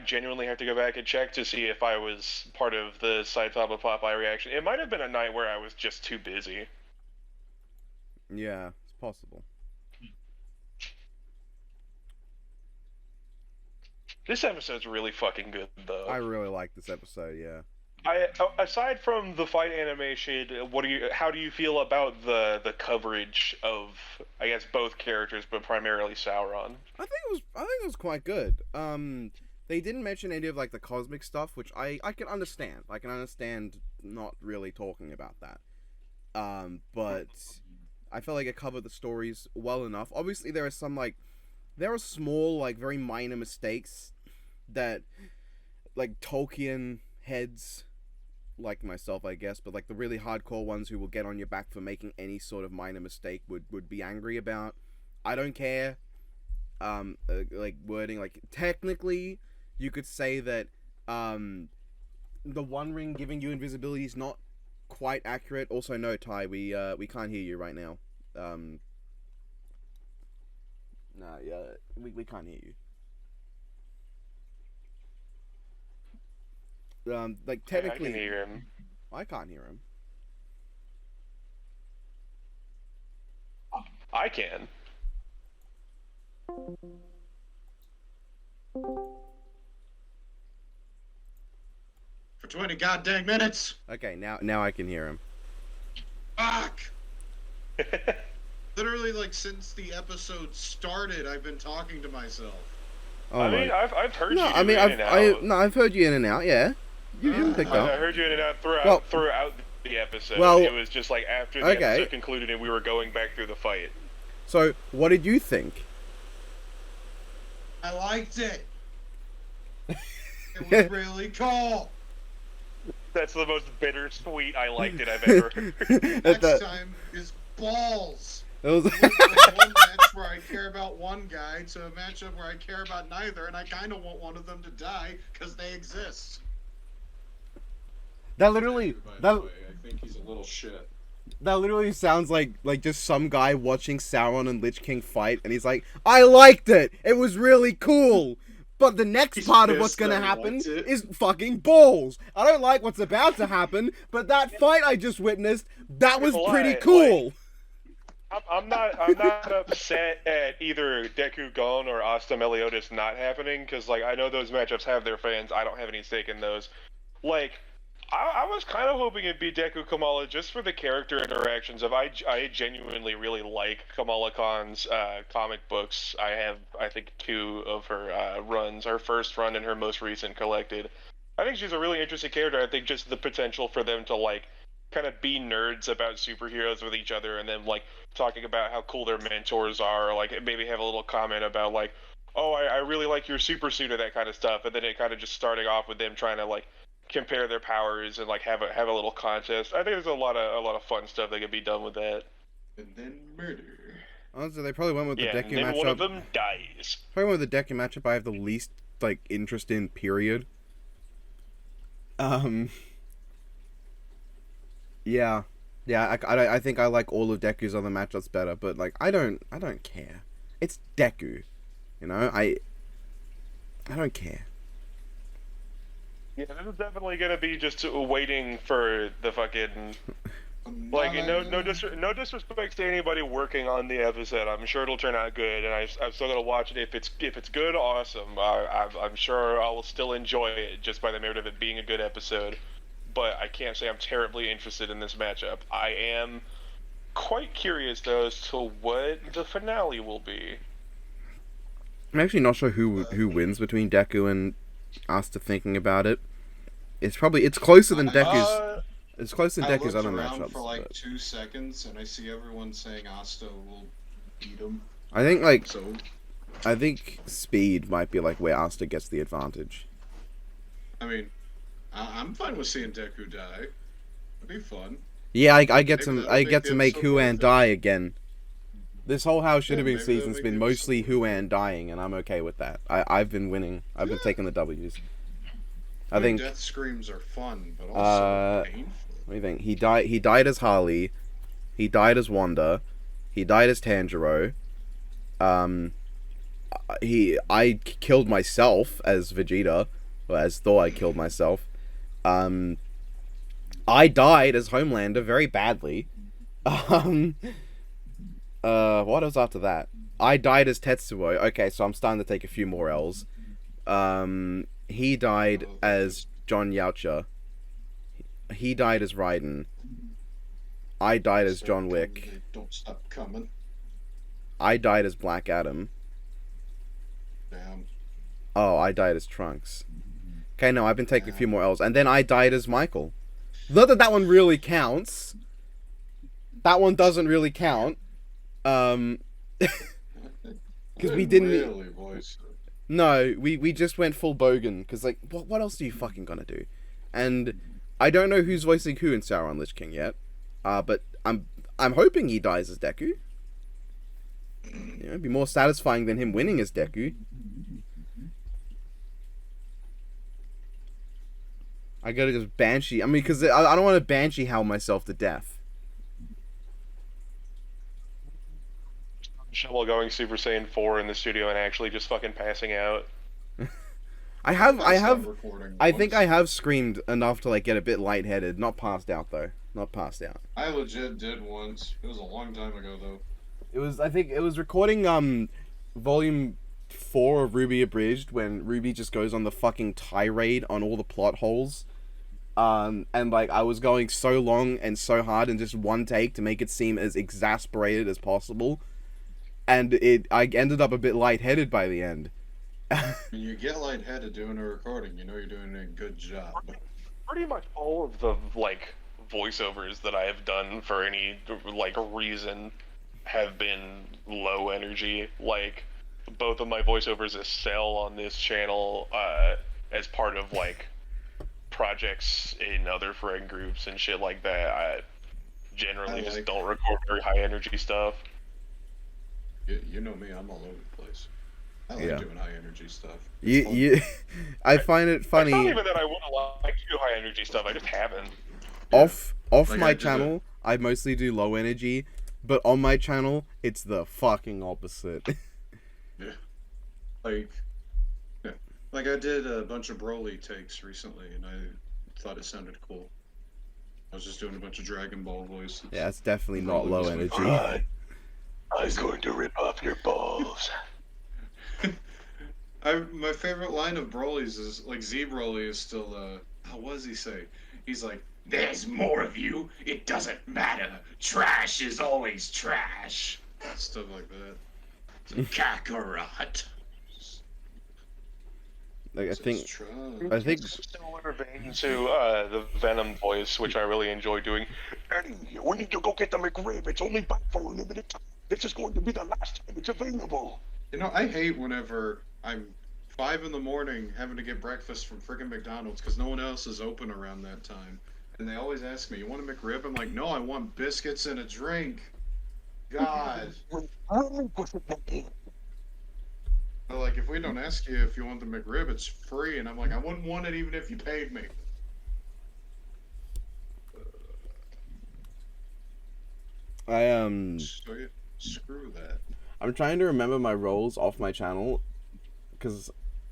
genuinely have to go back and check to see if I was part of the Saitama Popeye reaction. It might have been a night where I was just too busy. Yeah, it's possible. This episode's really fucking good, though. I really like this episode, yeah. Aside from the fight animation, how do you feel about the coverage of, I guess, both characters, but primarily Sauron? I think it was quite good. They didn't mention any of like the cosmic stuff, which I can understand. I can understand not really talking about that. But I felt like it covered the stories well enough. Obviously, there are small, like very minor mistakes that like Tolkien heads like myself, I guess, but like the really hardcore ones who will get on your back for making any sort of minor mistake would be angry about. I don't care. Like wording, like technically you could say that the One Ring giving you invisibility is not quite accurate. Also, no, Ty, we can't hear you right now. Nah, yeah, we can't hear you. Like technically, I can hear him. I can't hear him. I can. For 20 goddamn minutes. Okay, now I can hear him. Fuck! Literally, like, since the episode started, I've been talking to myself. Oh, I mean, I've heard you. I've heard you in and out. Yeah, you picked up. I heard you in and out throughout the episode. Well, it was just like after the episode concluded and we were going back through the fight. So, what did you think? I liked it. It was really cool. That's the most bittersweet I liked it I've ever heard. Next time is balls. It was From one match where I care about one guy to a matchup where I care about neither, and I kind of want one of them to die because they exist. That literally, By the way, I think he's a little shit. That literally sounds like just some guy watching Sauron and Lich King fight, and he's like, "I liked it. It was really cool, But the next He's part of what's pissed gonna that he happen wants it. is fucking balls. I don't like what's about to happen, but that fight I just witnessed, that was pretty cool. I'm not upset at either Deku Gon or Asta Meliodas not happening, because like I know those matchups have their fans. I don't have any stake in those. Like, I was kind of hoping it'd be Deku Kamala just for the character interactions. I genuinely really like Kamala Khan's comic books. I have, I think, 2 of her runs. Her first run and her most recent collected. I think she's a really interesting character. I think just the potential for them to like kind of be nerds about superheroes with each other, and then like talking about how cool their mentors are, like maybe have a little comment about like, oh, I really like your super suit or that kind of stuff, and then it kind of just starting off with them trying to like compare their powers and like have a little contest. I think there's a lot of fun stuff that could be done with that. And then murder. Honestly, they probably went with the Yeah, Deku and then matchup. one of them dies. Probably went with the Deku matchup I have the least like interest in. Period. Yeah. I think I like all of Deku's other matchups better, but like I don't care. It's Deku, you know. I don't care. Yeah, this is definitely gonna be just waiting for the fucking like no disrespect to anybody working on the episode. I'm sure it'll turn out good, and I'm still gonna watch it. If it's good, awesome. I'm sure I will still enjoy it just by the merit of it being a good episode. But I can't say I'm terribly interested in this matchup. I am quite curious though as to what the finale will be. I'm actually not sure who wins between Deku and Asta. Thinking about it, it's closer than Deku's. It's closer than Deku's other matchups. I looked around for like but 2 seconds, and I see everyone saying Asta will beat him. I think like So I think speed might be like where Asta gets the advantage. I mean, I'm fine with seeing Deku die. It'd be fun. Yeah, I get Maybe to that'll I make get the to make episode Huan worth it. die again. This whole How Should Have Yeah, Been maybe that'll season's make been the mostly episode Huan dying, and I'm okay with that. I've been winning. I've been taking the W's. I think. death screams are fun, but also painful. What do you think? He died as Harley. He died as Wanda. He died as Tanjiro. I killed myself as Vegeta, or as Thor. I killed myself. I died as Homelander very badly. What else after that? I died as Tetsuo. Okay, so I'm starting to take a few more L's. He died as John Yaocha. He died as Raiden. I died as John Wick. Don't stop coming. I died as Black Adam. Damn. Oh, I died as Trunks. Okay, no, I've been taking a few more L's. And then I died as Michael. Not that one really counts. That one doesn't really count. Because we didn't... really voice it. No, we just went full Bogan. Because, like, what else are you fucking gonna do? And I don't know who's voicing who in Sauron Lich King yet. But I'm hoping he dies as Deku. It'd be more satisfying than him winning as Deku. I gotta just Banshee. I mean, because I don't want to Banshee howl myself to death. Shovel going Super Saiyan 4 in the studio and actually just fucking passing out. I think I I have screamed enough to like get a bit lightheaded. Not passed out though. Not passed out. legit did once. It was a long time ago though. I think it was recording volume 4 of Ruby Abridged when Ruby just goes on the fucking tirade on all the plot holes. And like I was going so long and so hard in just one take to make it seem as exasperated as possible. And I ended up a bit lightheaded by the end. When you get lightheaded doing a recording, you know you're doing a good job. Pretty much all of the like voiceovers that I have done for any like reason have been low energy. Like both of my voiceovers as Cell on this channel as part of like projects in other friend groups and shit like that. I generally just don't record very high energy stuff. You know me, I'm all over the place. I like doing high energy stuff. I find it funny. It's not even that I wouldn't like to do high energy stuff. I just haven't. Off Like my channel, I mostly do low energy, but on my channel, it's the fucking opposite. Yeah. Like, yeah. Like I did a bunch of Broly takes recently, and I thought it sounded cool. I was just doing a bunch of Dragon Ball voices. Yeah, it's definitely not Broly low was my energy. favorite. I'm going to rip off your balls. My favorite line of Broly's is like Z Broly is still what does he say? He's like, "There's more of you. It doesn't matter. Trash is always trash." Stuff like that. It's like, Kakarot. Like, I think Similar vein to the Venom voice, which I really enjoy doing. Eddie, we need to go get the McRib. It's only back for a limited time. This is going to be the last time it's available. You know, I hate whenever I'm 5 in the morning having to get breakfast from friggin' McDonald's because no one else is open around that time. And they always ask me, "You want a McRib?" I'm like, "No, I want biscuits and a drink." God. They're like, "If we don't ask you if you want the McRib, it's free." And I'm like, "I wouldn't want it even if you paid me." So yeah, screw that. I'm trying to remember my roles off my channel,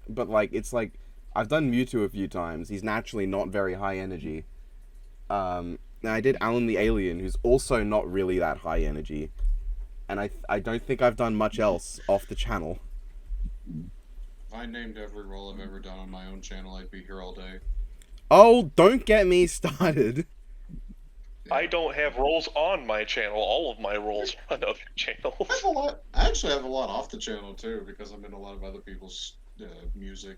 but like it's like I've done Mewtwo a few times. He's naturally not very high energy. And I did Alan the Alien, who's also not really that high energy, and I don't think I've done much else off the channel. If I named every role I've ever done on my own channel, I'd be here all day. Oh, don't get me started. Yeah. I don't have roles on my channel. All of my roles are on other channels. I have a lot. I actually have a lot off the channel too because I'm in a lot of other people's music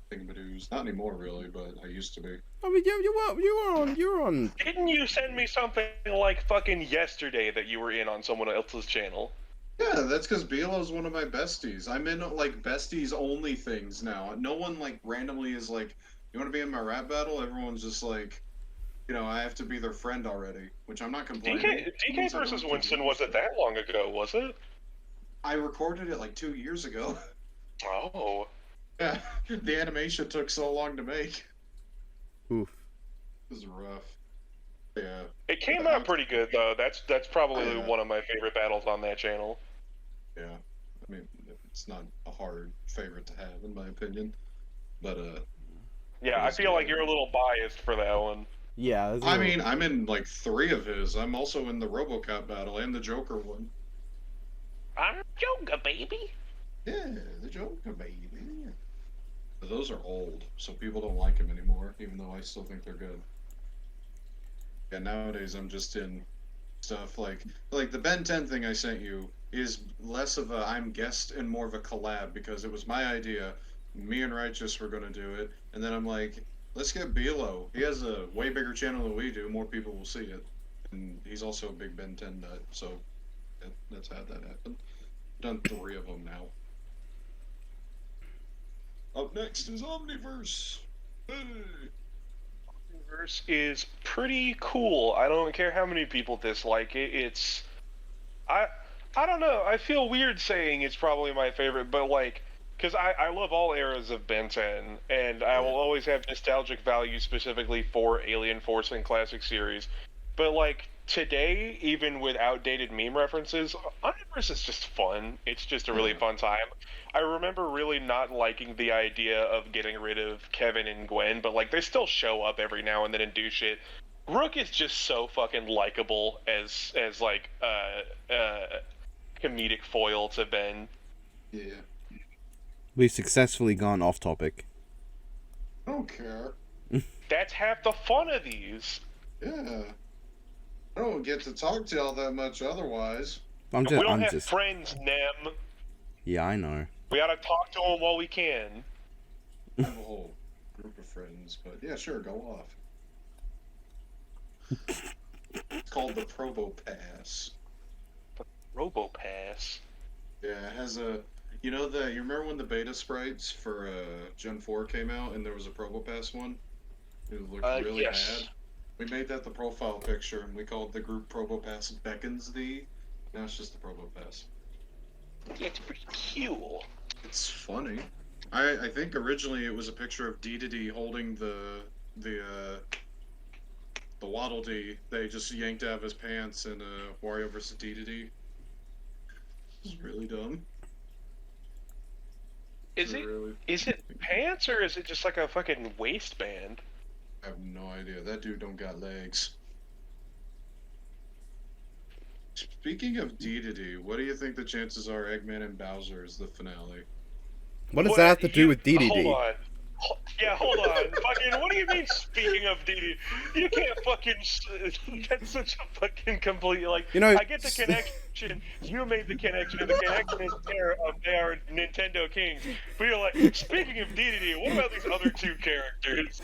thingamadoos. Not anymore, really, but I used to be. I mean, you were on. Didn't you send me something like fucking yesterday that you were in on someone else's channel? Yeah, that's because Belo's one of my besties. I'm in like besties only things now. No one like randomly is like, "You want to be in my rap battle?" Everyone's just like, you know, I have to be their friend already, which I'm not complaining. DK versus Winston wasn't that long ago, was it? I recorded it like 2 years ago. Oh. Yeah, the animation took so long to make. Oof. It was rough. Yeah. It came out pretty good though. That's probably Yeah. one of my favorite battles on that channel. Yeah. I mean, it's not a hard favorite to have, in my opinion. But, Yeah, I feel like you're a little biased for that one. Yeah. I mean, I'm in like 3 of his. I'm also in the RoboCop battle and the Joker one. I'm Joker, baby. Yeah, the Joker, baby. But those are old, so people don't like him anymore, even though I still think they're good. Yeah, nowadays I'm just in stuff like the Ben 10 thing I sent you is less of a I'm guest and more of a collab because it was my idea. Me and Righteous were gonna do it, and then I'm like, let's get Belo. He has a way bigger channel than we do. More people will see it, and he's also a big Ben 10 nut. So that's how that happened. Done 3 of them now. Up next is Omniverse. Hey. Omniverse is pretty cool. I don't care how many people dislike it. It's I don't know. I feel weird saying it's probably my favorite, but like, because I love all eras of Ben 10, and I will always have nostalgic value specifically for Alien Force and Classic Series. But like today, even with outdated meme references, Omniverse is just fun. It's just a really fun time. I remember really not liking the idea of getting rid of Kevin and Gwen, but like they still show up every now and then and do shit. Rook is just so fucking likable as like comedic foil to Ben. Yeah. We've successfully gone off topic. I don't care. That's half the fun of these. Yeah. I don't get to talk to y'all that much otherwise. We don't have friends, Nem. Yeah, I know. We gotta talk to them while we can. I have a whole group of friends, but yeah, sure, go off. It's called the Probo Pass. RoboPass. Yeah, it has a... You remember when the beta sprites for Gen 4 came out and there was a Probo Pass one? It looked really yes. bad. We made that the profile picture and we called the group Probo Pass Beckons Thee. Now it's just the Probo Pass. Yeah, it's pretty cool. It's funny. I think originally it was a picture of D holding the Waddle Dee. They just yanked out of his pants in Wario vs. D. It's really dumb. Is it pants or is it just like a fucking waistband? I have no idea. That dude don't got legs. Speaking of D, what do you think the chances are Eggman and Bowser is the finale? What does that have to do with DDD? Hold on. Hold on. Fucking, what do you mean, speaking of DD? You can't fucking... That's such a fucking complete, like... You know... I get the connection. You made the connection, and the connection is there of they are Nintendo kings. But you're like, speaking of DD, what about these other two characters?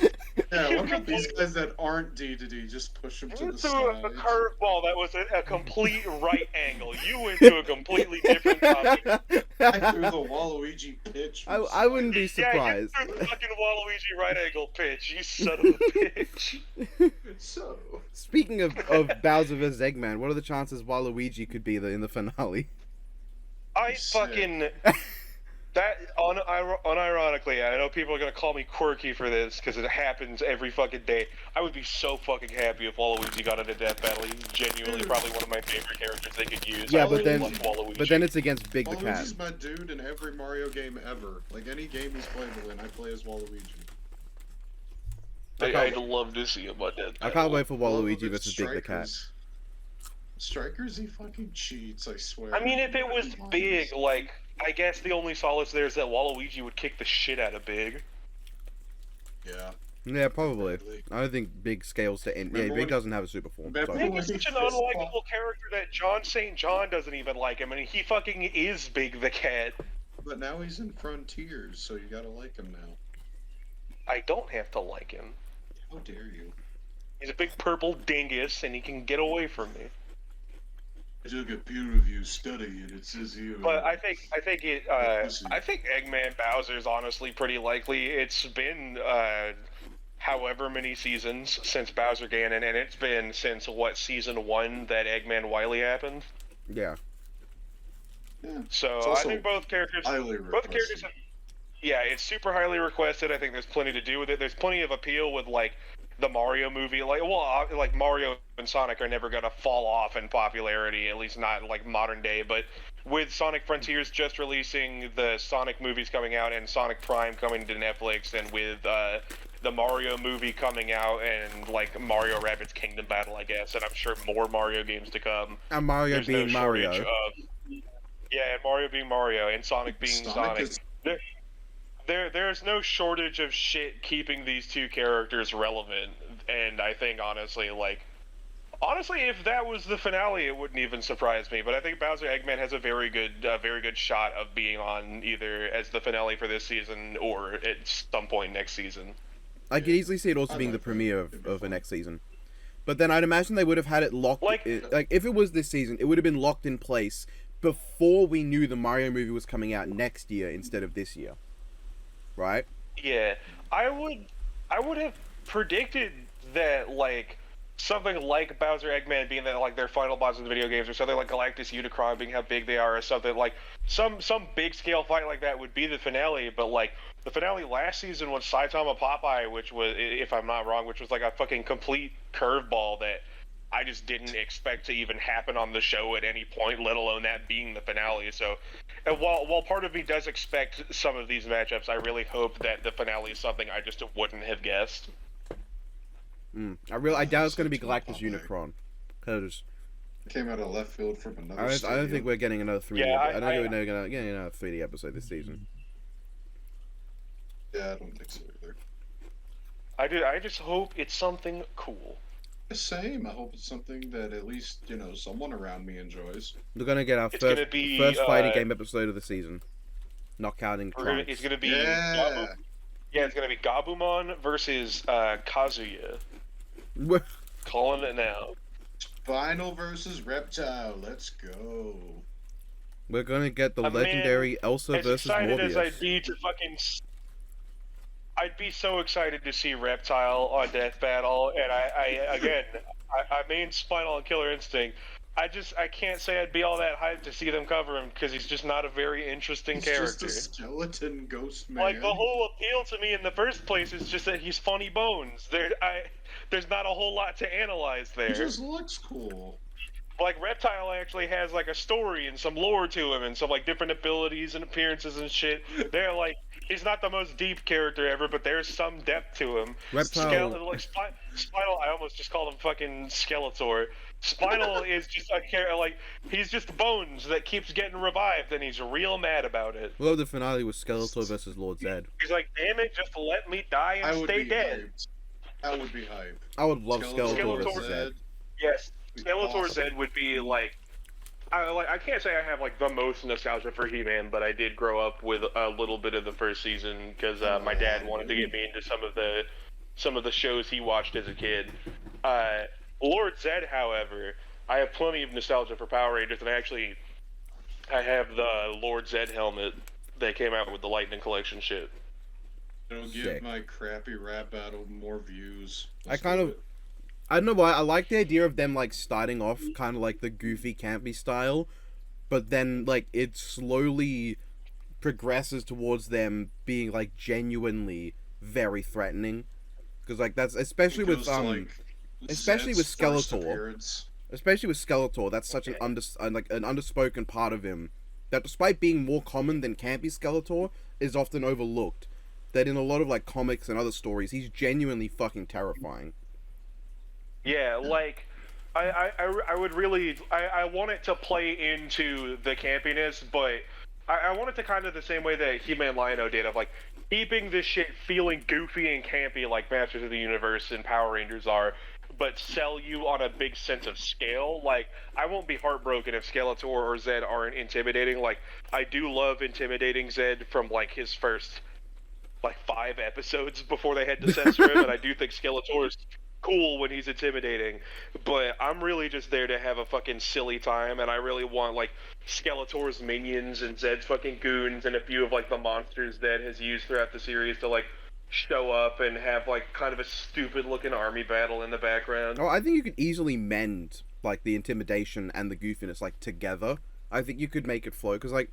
Yeah, what about these guys that aren't D? Just push them to the side. You threw a curveball that was a complete right angle. You went to a completely different topic. I threw the Waluigi pitch. I wouldn't be surprised. Yeah, you threw the fucking Waluigi right angle pitch, you son of a bitch. So, speaking of Bowser vs Eggman, what are the chances Waluigi could be in the finale? I fucking... That, unironically, I know people are gonna call me quirky for this, because it happens every fucking day. I would be so fucking happy if Waluigi got into death battle. He's genuinely probably one of my favorite characters they could use. Yeah, I but then, love Waluigi. but then it's against Big the Cat. Waluigi's my dude in every Mario game ever. Like, any game he's playable in, I play as Waluigi. I'd love to see him on death battle. I can't wait for Waluigi versus Big the Cat. Strikers, he fucking cheats, I swear. I mean, if it was Big, like... I guess the only solace there is that Waluigi would kick the shit out of Big. Yeah. Yeah, probably. I don't think Big scales to end. Yeah, Big doesn't have a super form. Remember So. Big is such an unlikable character that John St. John doesn't even like him, and he fucking is Big the Cat. But now he's in Frontiers, so you gotta like him now. I don't have to like him. How dare you? He's a big purple dingus, and he can get away from me. I took a peer review study, and it says here. But I think Eggman Bowser's honestly pretty likely. It's been however many seasons since Bowser Ganon, and it's been since season 1 that Eggman Wily happened. Yeah. So I think both characters. Yeah, it's super highly requested. I think there's plenty to do with it. There's plenty of appeal with like the Mario movie. Like Mario and Sonic are never gonna fall off in popularity, at least not like modern day. But with Sonic Frontiers just releasing, the Sonic movies coming out, and Sonic Prime coming to Netflix, and with the Mario movie coming out, and like Mario Rabbids Kingdom Battle, I guess, and I'm sure more Mario games to come. And Mario being Mario. And Mario being Mario, and Sonic being Sonic. There's no shortage of shit keeping these two characters relevant, and I think honestly, if that was the finale, it wouldn't even surprise me. But I think Bowser Eggman has a very good shot of being on either as the finale for this season or at some point next season. I could easily see it also being the premiere of the next season. But then I'd imagine they would have had it locked. Like if it was this season, it would have been locked in place before we knew the Mario movie was coming out next year instead of this year. Right? Yeah, I would have predicted that like something like Bowser Eggman being that like their final boss in the video games, or something like Galactus Unicron being how big they are, or something like some big scale fight like that would be the finale. But like the finale last season was Saitama Popeye, which was, if I'm not wrong, which was like a fucking complete curveball that I just didn't expect to even happen on the show at any point, let alone that being the finale. So, and while part of me does expect some of these matchups, I really hope that the finale is something I just wouldn't have guessed. I doubt it's going to be Galactus Unicron, because it came out of left field from another. I don't think we're getting another 3D. I don't think we're going to get another 3D episode this season. Yeah, I don't think so either. I just hope it's something cool. The same. I hope it's something that at least, someone around me enjoys. We're gonna get our first fighting game episode of the season. Not counting Trunks. It's gonna be it's gonna be Gabumon versus Kazuya. Calling it now. Spinal versus Reptile. Let's go. We're gonna get the legendary Elsa versus Morbius. As I'd be to fucking. I'd be so excited to see Reptile on Death Battle, and I main Spinal and Killer Instinct. I can't say I'd be all that hyped to see them cover him, because he's just not a very interesting character. He's just a skeleton ghost man. Like, the whole appeal to me in the first place is just that he's funny bones. There's not a whole lot to analyze there. He just looks cool. Like, Reptile actually has, like, a story and some lore to him and some, like, different abilities and appearances and shit. They're, like, He's not the most deep character ever, but there's some depth to him. Reptile. Spinal, I almost just called him fucking Skeletor. Spinal is just a character, like, he's just bones that keeps getting revived, and he's real mad about it. Well, the finale was Skeletor versus Lord Zed. He's like, damn it, just let me die and stay dead. Hyped. I would be hyped. I would love Skeletor versus Skeletor Zed. Yes, Skeletor Awesome. Zed would be like, I can't say I have like the most nostalgia for He-Man, but I did grow up with a little bit of the first season because my dad wanted to get me into some of the shows he watched as a kid. Lord Zed, however, I have plenty of nostalgia for Power Rangers, and I have the Lord Zed helmet that came out with the Lightning Collection shit. It'll give Sick. my crappy rap battle more views. I don't know why, I like the idea of them, like, starting off kind of like the goofy, campy style, but then, like, it slowly progresses towards them being, like, genuinely very threatening. Because, like, that's, especially with Skeletor. Especially with Skeletor, that's such an an underspoken part of him that, despite being more common than campy Skeletor, is often overlooked. That in a lot of, like, comics and other stories, he's genuinely fucking terrifying. Yeah, like, I would really, I want it to play into the campiness, but I want it to kind of the same way that He-Man Lion-O did, of, like, keeping this shit feeling goofy and campy like Masters of the Universe and Power Rangers are, but sell you on a big sense of scale. Like, I won't be heartbroken if Skeletor or Zed aren't intimidating. Like, I do love intimidating Zed from, like, his first, like, 5 episodes before they had to censor him, and I do think Skeletor's cool when he's intimidating, but I'm really just there to have a fucking silly time, and I really want, like, Skeletor's minions and Zed's fucking goons and a few of, like, the monsters Zed has used throughout the series to, like, show up and have, like, kind of a stupid looking army battle in the background. Oh, I think you could easily mend, like, the intimidation and the goofiness, like, together. I think you could make it flow, because, like,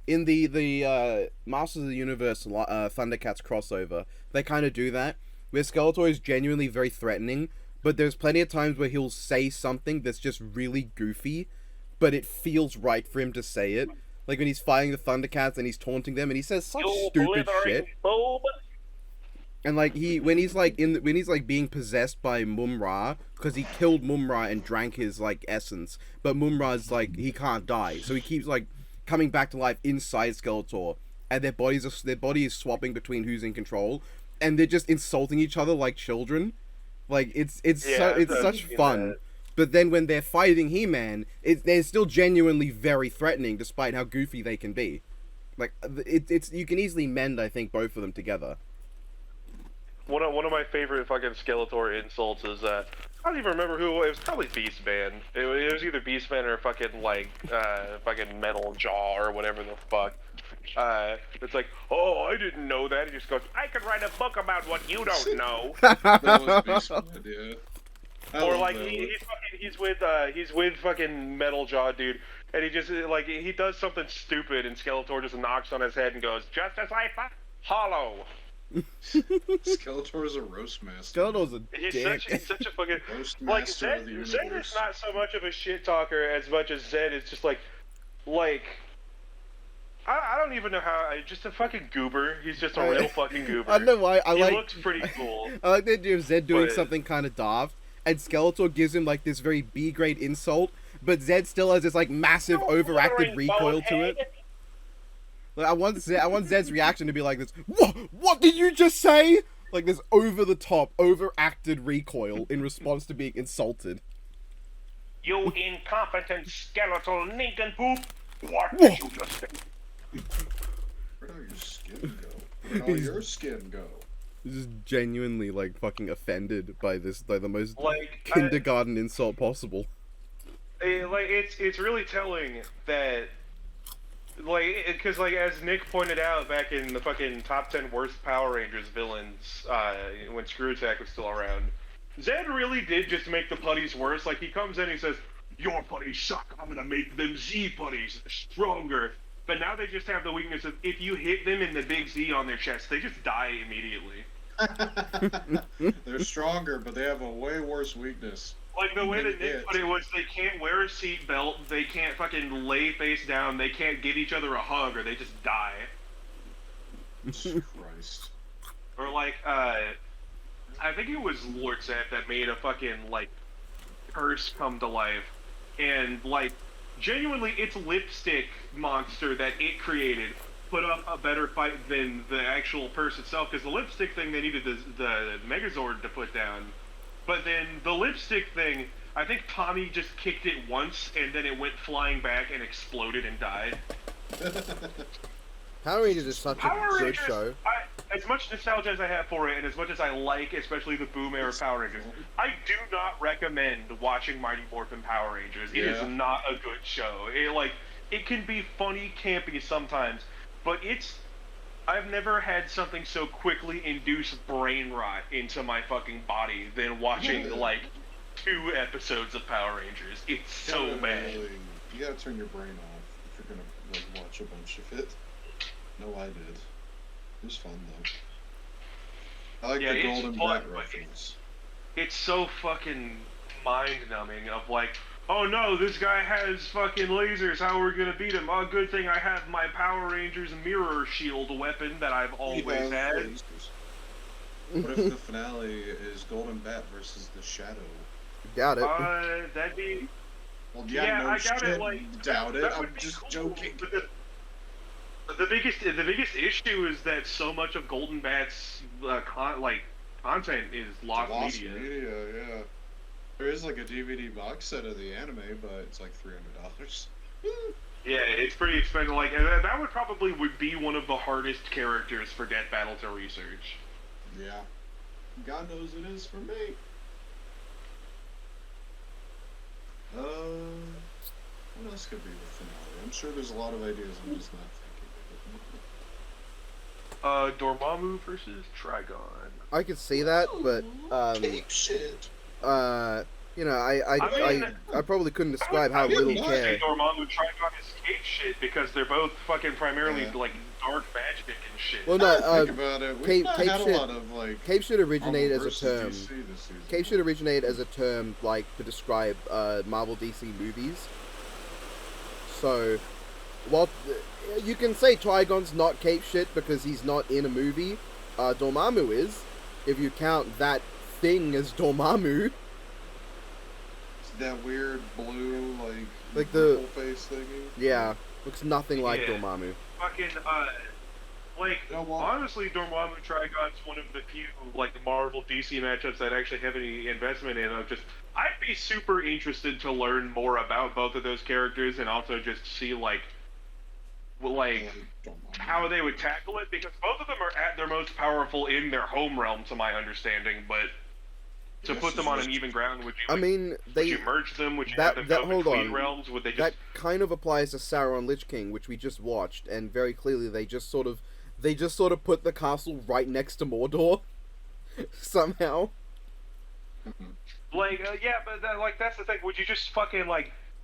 in the Masters of the Universe Thundercats crossover, they kind of do that, where Skeletor is genuinely very threatening, but there's plenty of times where he'll say something that's just really goofy, but it feels right for him to say it. Like when he's fighting the Thundercats and he's taunting them, and he says such stupid shit. And like when he's being possessed by Mum-Ra, because he killed Mum-Ra and drank his like essence, but Mum-Ra's like he can't die, so he keeps like coming back to life inside Skeletor, and their body is swapping between who's in control. And they're just insulting each other like children. Like, it's such fun. But then when they're fighting He-Man, they're still genuinely very threatening, despite how goofy they can be. Like, you can easily mend, I think, both of them together. One of my favorite fucking Skeletor insults is, I don't even remember who it was. Probably Beastman. It was either Beastman or fucking, like, fucking Metal Jaw or whatever the fuck. It's like, oh, I didn't know that. He just goes, I could write a book about what you don't know. That was Beastman, yeah. Or like he's with fucking Metal Jaw, dude, and he just like he does something stupid, and Skeletor just knocks on his head and goes, just as I thought, hollow. Skeletor's a roast master. Skeletor's a dick. He's such a fucking Roast like master Zed. of the Zed is universe. not so much of a shit talker as much as Zed is just like. I don't even know how. Just a fucking goober. He's just a real fucking goober. I don't know why. He looks pretty cool. I like the idea of Zed doing But- something kind of daft, and Skeletor gives him like this very B-grade insult, but Zed still has this like massive overacted recoil to it. Like, I want Zed's reaction to be like this. What did you just say? Like this over-the-top, overacted recoil in response to being insulted. You incompetent skeletal nincompoop! What did you just say? Where'd all your skin go? Where'd all your skin go? He's just genuinely like fucking offended by this, like the most Like kindergarten insult possible. It's really telling that, like, because like as Nick pointed out back in the fucking top 10 worst Power Rangers villains, when Screw Attack was still around, Zed really did just make the putties worse. Like he comes in and he says, "Your putties suck. I'm gonna make them Z putties stronger." But now they just have the weakness of if you hit them in the big Z on their chest, they just die immediately. They're stronger, but they have a way worse weakness. Like the way that Nick put it was they can't wear a seatbelt, they can't fucking lay face down, they can't give each other a hug, or they just die. Christ. Or like, I think it was Lord Zed that made a fucking like curse come to life, and like genuinely, its lipstick monster that it created put up a better fight than the actual purse itself, because the lipstick thing they needed the Megazord to put down, but then the lipstick thing, I think Tommy just kicked it once and then it went flying back and exploded and died. Power Rangers is such a Power good Rangers, show. as much nostalgia as I have for it, and as much as I like, especially the boom era Power Rangers, I do not recommend watching Mighty Morphin Power Rangers. It is not a good show. It can be funny, campy sometimes, but I've never had something so quickly induce brain rot into my fucking body than watching like 2 episodes of Power Rangers. It's so bad. You gotta turn your brain off if you're gonna like watch a bunch of it. No, I did. It was fun though. I like the Golden Bat reference. It's so fucking mind-numbing of like, oh no, this guy has fucking lasers, how are we gonna beat him? Oh, good thing I have my Power Rangers mirror shield weapon that I've always had. Lasers. What if the finale is Golden Bat versus the Shadow? Doubt it. That'd be... Well, yeah, no I doubt shit, it, like... doubt it, that would I'm be just cool, joking. but the biggest issue is that so much of Golden Bat's content is lost media. Yeah. There is like a DVD box set of the anime, but it's like $300. Yeah, it's pretty expensive. Like that would be one of the hardest characters for Death Battle to research. Yeah. God knows it is for me. What else could be the finale? I'm sure there's a lot of ideas I'm just not thinking. Dormammu versus Trigon. I could see that, but Cake shit. you know, I probably couldn't describe how little care. Dormammu Trigon is cake shit because they're both fucking primarily like dark magic and shit. Well, no, Think about it. Cape had shit. A lot of, like, Cape should originate as a versus term. DC this season. Cape should originate as a term like to describe Marvel DC movies. So, while you can say Trigon's not cape shit because he's not in a movie, Dormammu is. If you count that thing as Dormammu. That weird blue, like the face thingy. Yeah, looks nothing like Yeah. Dormammu. Fucking honestly, Dormammu Trigon's one of the few like Marvel DC matchups that actually have any investment in. I'd be super interested to learn more about both of those characters and also just see like how they would tackle it, because both of them are at their most powerful in their home realm, to my understanding. But to put them on an even ground, would you? Would you merge them? Would you have them go between realms? Would they just? That kind of applies to Sauron Lich King, which we just watched, and very clearly they just sort of put the castle right next to Mordor somehow. But that's the thing. Would you just fucking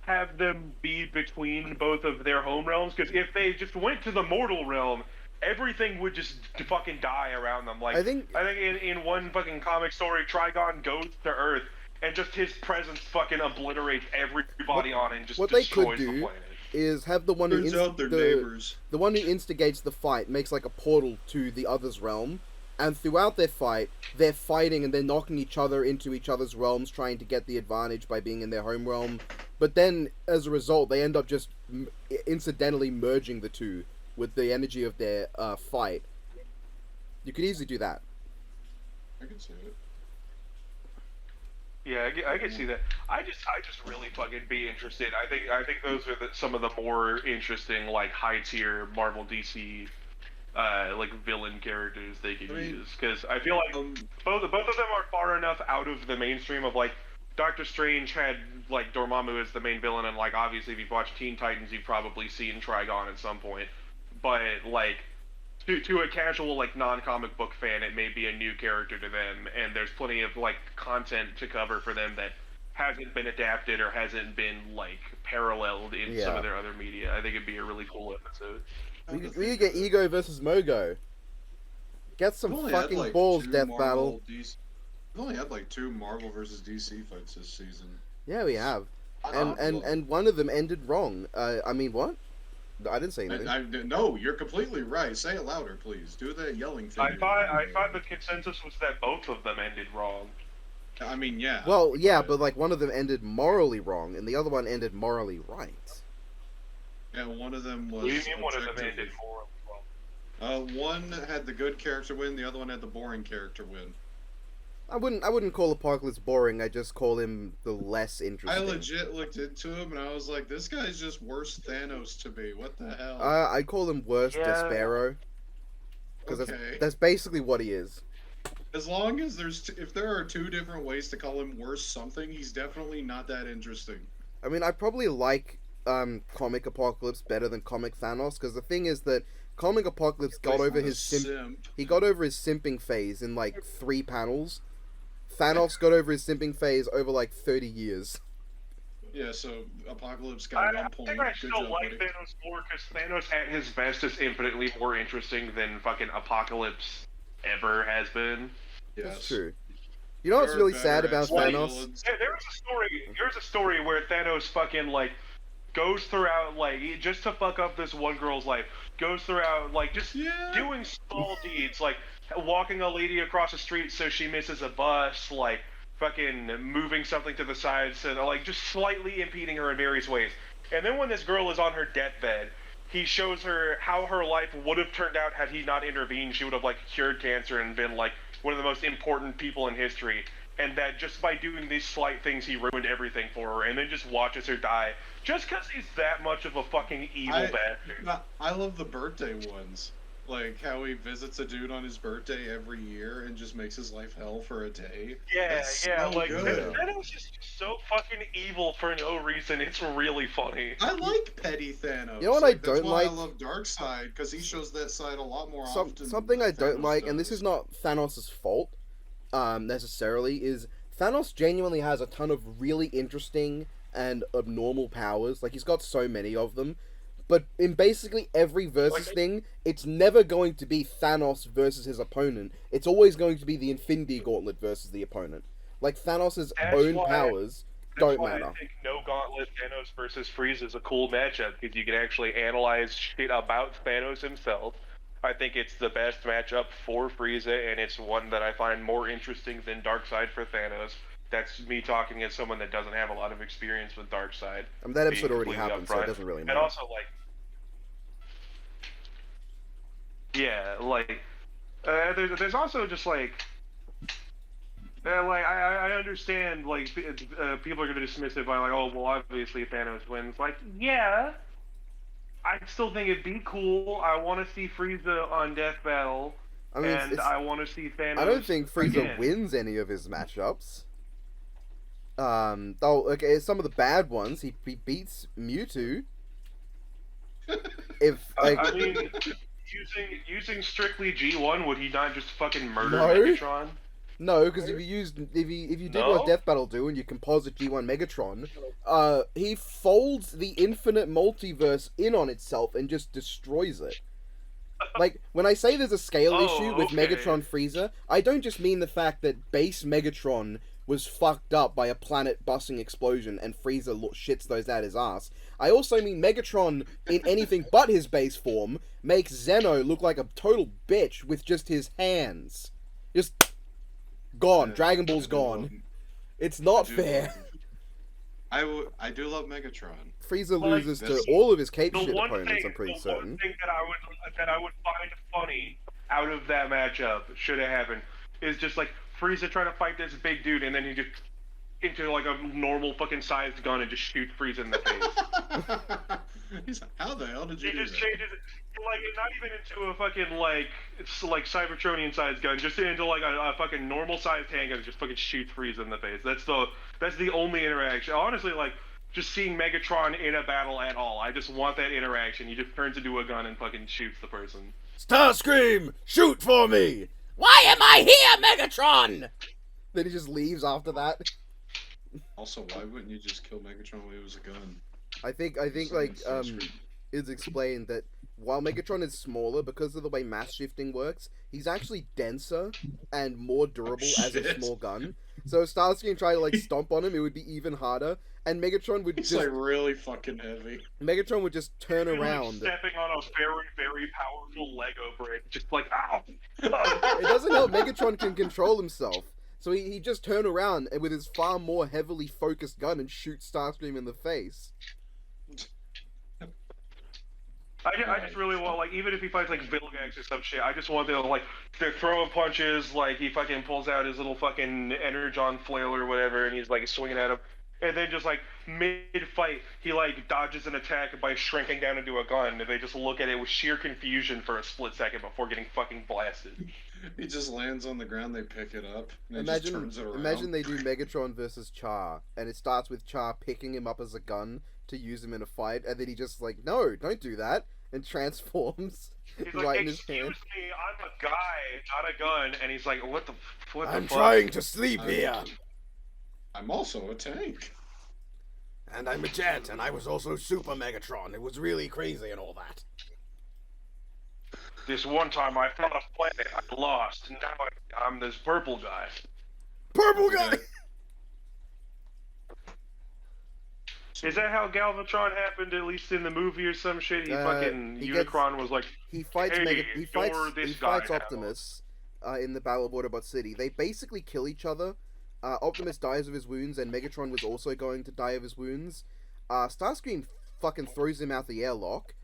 have them be between both of their home realms? Because if they just went to the mortal realm, everything would just fucking die around them. I think in one fucking comic story, Trigon goes to Earth, and just his presence fucking obliterates everybody on it and just destroys the planet. Is have the one who the one who instigates the fight makes like a portal to the other's realm, and throughout their fight, they're fighting and they're knocking each other into each other's realms, trying to get the advantage by being in their home realm. But then, as a result, they end up just incidentally merging the two with the energy of their fight. You could easily do that. I can see it. Yeah, I can see that. I just really fucking be interested. I think those are some of the more interesting, high tier Marvel DC, villain characters they could use. Because I feel like both of them are far enough out of the mainstream of Doctor Strange had Dormammu as the main villain, and obviously if you've watched Teen Titans, you've probably seen Trigon at some point. But to a casual non-comic book fan, it may be a new character to them, and there's plenty of content to cover for them that hasn't been adapted or hasn't been paralleled in some of their other media. I think it'd be a really cool episode. We could get Ego versus Mogo. Get some fucking balls, Death Battle. We've only had 2 Marvel versus DC fights this season. Yeah, we have. And one of them ended wrong. I mean, what? I didn't say anything. No, you're completely right. Say it louder, please. Do the yelling thing. I thought the consensus was that both of them ended wrong. I mean, yeah. Well, yeah, but like one of them ended morally wrong, and the other one ended morally right. Yeah, one of them was. What do you mean one of them ended morally wrong? One had the good character win, the other one had the boring character win. I wouldn't call Apocalypse boring. I just call him the less interesting. I legit looked into him and I was like, this guy's just worse Thanos to me. What the hell? I call him worse Despero. Because that's basically what he is. As long as if there are two different ways to call him worse something, he's definitely not that interesting. I mean, I probably like Comic Apocalypse better than Comic Thanos, because the thing is that Comic Apocalypse got over his he got over his simping phase in like 3 panels. Thanos got over his simping phase over like 30 years. Yeah, so Apocalypse got 1 point. I think I still like Thanos more because Thanos at his best is infinitely more interesting than fucking Apocalypse ever has been. Yes. That's true. You know what's really sad about Thanos? There's a story where Thanos fucking like goes throughout like just to fuck up this one girl's life. Goes throughout like just doing small deeds like walking a lady across the street so she misses a bus, like fucking moving something to the side, so like just slightly impeding her in various ways. And then when this girl is on her deathbed, he shows her how her life would have turned out had he not intervened. She would have like cured cancer and been like one of the most important people in history. And that just by doing these slight things, he ruined everything for her, and then just watches her die, just because he's that much of a fucking evil bastard. I love the birthday ones. Like, how he visits a dude on his birthday every year and just makes his life hell for a day. Yeah, so like, good. Thanos is so fucking evil for no reason, it's really funny. I like petty Thanos. You know what I don't like? I love Darkseid, because he shows that side a lot more often. Something I don't like, and this is not Thanos' fault, necessarily, is Thanos genuinely has a ton of really interesting and abnormal powers. Like, he's got so many of them. But in basically every versus thing, it's never going to be Thanos versus his opponent. It's always going to be the Infinity Gauntlet versus the opponent. Like, Thanos' own powers don't matter. I think No Gauntlet Thanos versus Frieza is a cool matchup, because you can actually analyze shit about Thanos himself. I think it's the best matchup for Frieza, and it's one that I find more interesting than Darkseid for Thanos. That's me talking as someone that doesn't have a lot of experience with Darkseid. I mean, that episode already happened, so it doesn't really matter. And also, like... Yeah, like... there's also just, like... I understand, like, people are going to dismiss it by, like, oh, well, obviously Thanos wins. Like, yeah... I still think it'd be cool. I want to see Frieza on Death Battle, I want to see Thanos. I don't think Frieza wins any of his matchups. Okay, some of the bad ones, he beats Mewtwo. I mean, using strictly G1, would he not just fucking murder Megatron? No, because if you did what Death Battle do and you composite G1 Megatron, he folds the infinite multiverse in on itself and just destroys it. Like, when I say there's a scale issue with Megatron Frieza, I don't just mean the fact that base Megatron was fucked up by a planet-busting explosion and Frieza shits those out his ass. I also mean Megatron, in anything but his base form, makes Zeno look like a total bitch with just his hands. Just... gone. Dragon Ball's gone. It's not fair. I do love Megatron. Frieza loses to all of his cape shit opponents, I'm pretty certain. The one thing that I would find funny out of that matchup, should have happened, is just like Frieza trying to fight this big dude and then he just into like a normal fucking sized gun and just shoot Frieza in the face. He's like, how the hell did you He do just that? changes it, like, not even into a fucking, like, it's like Cybertronian sized gun, just into like a fucking normal sized handgun and just fucking shoot Frieza in the face. That's the only interaction. Honestly, like, just seeing Megatron in a battle at all, I just want that interaction. He just turns into a gun and fucking shoots the person. Starscream, shoot for me! Why am I here, Megatron? Then he just leaves after that. Also, why wouldn't you just kill Megatron when it was a gun? I think like it's explained that while Megatron is smaller, because of the way mass shifting works, he's actually denser and more durable as a small gun. So if Starscream tried to like stomp on him, it would be even harder. and Megatron would It's just like really fucking heavy. Megatron would just turn Like around. stepping on a very, very powerful Lego brick, just like ow. It doesn't help. Megatron can control himself, so he just turn around and with his far more heavily focused gun and shoot Starscream in the face. I just really want, like, even if he fights like Vilgax or some shit, I just want to like they're throwing punches, like he fucking pulls out his little fucking energon flail or whatever, and he's like swinging at him, and then just like mid-fight, he like dodges an attack by shrinking down into a gun, and they just look at it with sheer confusion for a split second before getting fucking blasted. He just lands on the ground, they pick it up, and he just turns it around. Imagine they do Megatron versus Char, and it starts with Char picking him up as a gun to use him in a fight, and then he just like, no, don't do that, and transforms He's right like, in his excuse hand. me, I'm a guy, not a gun, and he's like, what the fuck? I'm trying to sleep I'm- here, I'm also a tank. and I'm a jet, and I was also Super Megatron. It was really crazy and all that. This one time I found a planet, I lost, and now I'm this purple guy. Purple guy. Is that how Galvatron happened, at least in the movie or some shit? He fucking he gets- Unicron was like, He fights Hey, he you're this guy fights now. Optimus in the Battle of Autobot City. They basically kill each other. Optimus dies of his wounds, and Megatron was also going to die of his wounds. Starscream fucking throws him out the airlock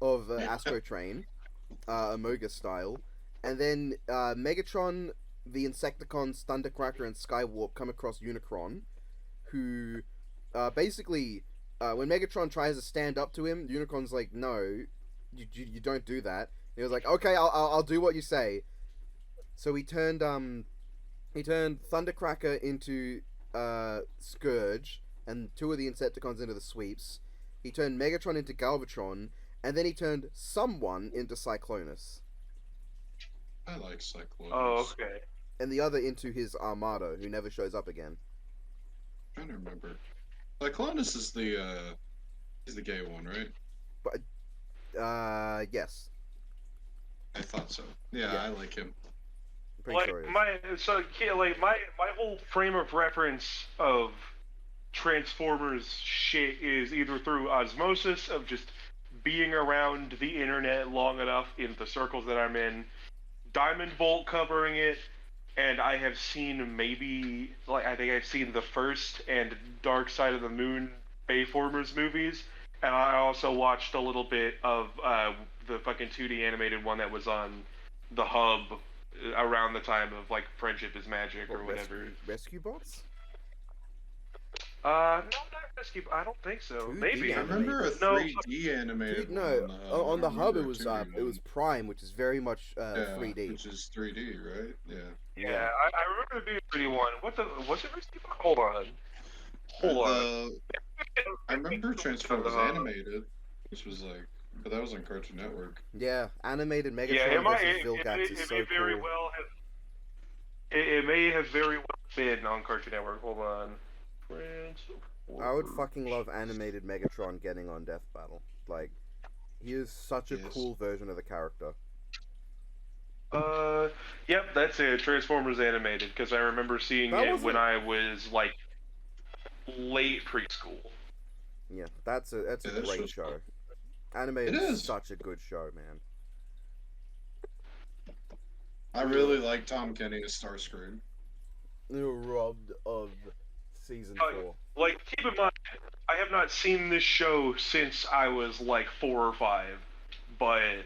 of Astro Train, Amoga style, and then Megatron, the Insecticons, Thundercracker, and Skywarp come across Unicron, who basically when Megatron tries to stand up to him, Unicron's like, no, you don't do that. He was like, okay, I'll do what you say. So he turned Thundercracker into Scourge and two of the Insecticons into the Sweeps. He turned Megatron into Galvatron, and then he turned someone into Cyclonus, I like Cyclones. oh, okay. and the other into his Armada, who never shows up again. I'm trying to remember. Cyclonus is the he's the gay one, right? Yes. I thought so. Yeah, Yeah. I like him. I'm pretty sure it is. My whole frame of reference of Transformers shit is either through osmosis of just being around the internet long enough in the circles that I'm in, Diamond Bolt covering it, and I have seen maybe, like, I think I've seen the first and Dark Side of the Moon Bayformers movies, and I also watched a little bit of the fucking 2D animated one that was on the Hub around the time of, like, Friendship is Magic or whatever. Rescue bots? No, not Rescue. I don't think so. 2D Maybe. I remember a No. 3D animated Dude, no, one on the I Hub remember it a 2D was one. Prime, which is very much Yeah, 3D. which is 3D, right? Yeah. Yeah, I remember the being 3D one. What the was it? Rescue? Hold on. I remember Transformers animated. This was like, but that was on Cartoon Network. Yeah, animated Megatron Yeah, it might. versus Vilgax is so may very cool. well have. It may have very well been on Cartoon Network. Hold on. I would fucking love animated Megatron getting on Death Battle. Like, he is such a Yes. cool version of the character. Yep, that's it. Transformers animated, because I remember seeing That it wasn't- when I was like late preschool. Yeah, that's a Yeah, that great show's show. cool. Animated It is is. such a good show, man. I really like Tom Kenny as Starscream. They were robbed of season Oh, 4. Like, keep in mind, I have not seen this show since I was like 4 or 5, but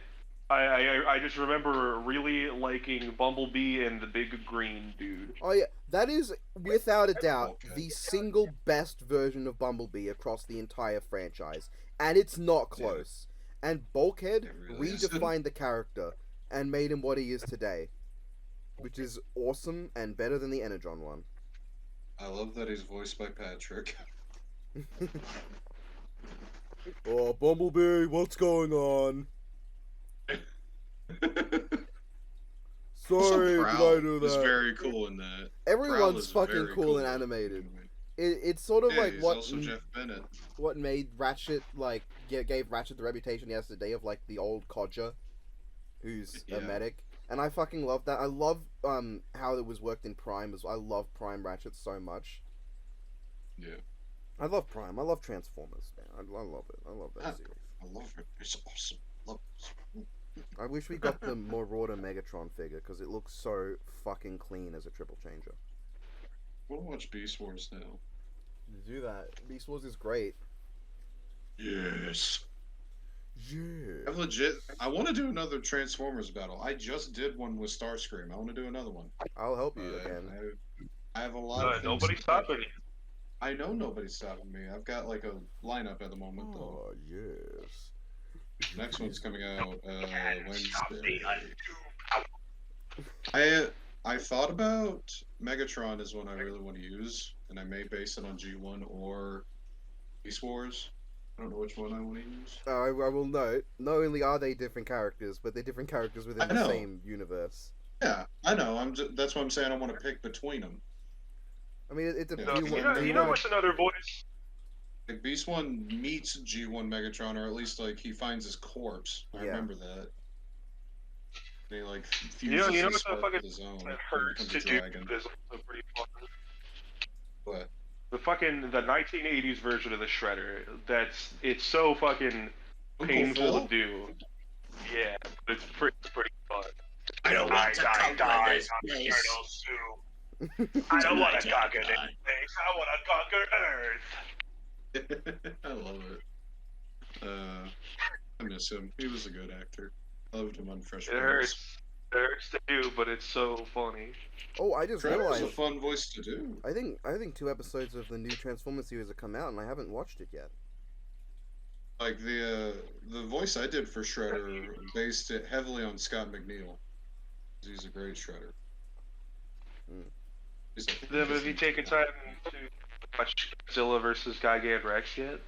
I just remember really liking Bumblebee and the big green dude. Oh yeah, that is without a doubt Okay. the single best version of Bumblebee across the entire franchise, and it's not close. And Bulkhead It really isn't. redefined the character and made him what he is today, which is awesome and better than the Energon one. I love that he's voiced by Patrick. Oh, Bumblebee, what's going on? Sorry, did I do He's that? very cool in that. Everyone's Prowl is fucking very cool and animated. It's sort of Yeah, like he's what also Jeff Bennett. what made Ratchet like gave Ratchet the reputation he has today of like the old codger who's a Yeah. medic, and I fucking love that. I love how it was worked in Prime as well. I love Prime Ratchet so much. Yeah. I love Prime. I love Transformers, man. I love it. I love that Ah, series. I love it. It's awesome. Love it. I wish we got the Marauder Megatron figure because it looks so fucking clean as a triple changer. I want to watch Beast Wars now. Do that. Beast Wars is great. Yes. Yeah. I want to do another Transformers battle. I just did one with Starscream. I want to do another one. I'll help you Uh, again. I have a lot of things. Nobody's stopping you. I know nobody's stopping me. I've got like a lineup at the moment, though. Oh, yes. Next one's coming out Wednesday. Undo. I thought about Megatron is one I really want to use, and I may base it on G1 or Beast Wars. I don't know which one I want to use. I will note, not only are they different characters, but they're different characters within I the know. same universe. Yeah, I know. That's why I'm saying I want to pick between them. I mean, it's a Yeah. do You know what's another voice? Like Beast One meets G1 Megatron, or at least like he finds his corpse. I Yeah. remember that. And he like You fuses know his what spark the with his own. that and hurts becomes to a do dragon. is also pretty fun. But The 1980s version of the Shredder. It's so fucking Uncle painful Phil? to do. Yeah, but it's pretty fun. I don't want to conquer this on place. eternal soup. I don't want to conquer this place. I want to conquer Earth. I love it. I miss him. He was a good actor. I loved him on Fresh It Prince. hurts. It hurts to do, but it's so funny. Oh, I just Trevor's realized. a fun voice to do. I think 2 episodes of the new Transformers series have come out, and I haven't watched it yet. Like the voice I did for Shredder based it heavily on Scott McNeil. He's a great Shredder. Mm. He's like, Have you taken time to watch Godzilla vs. Gigan Rex yet?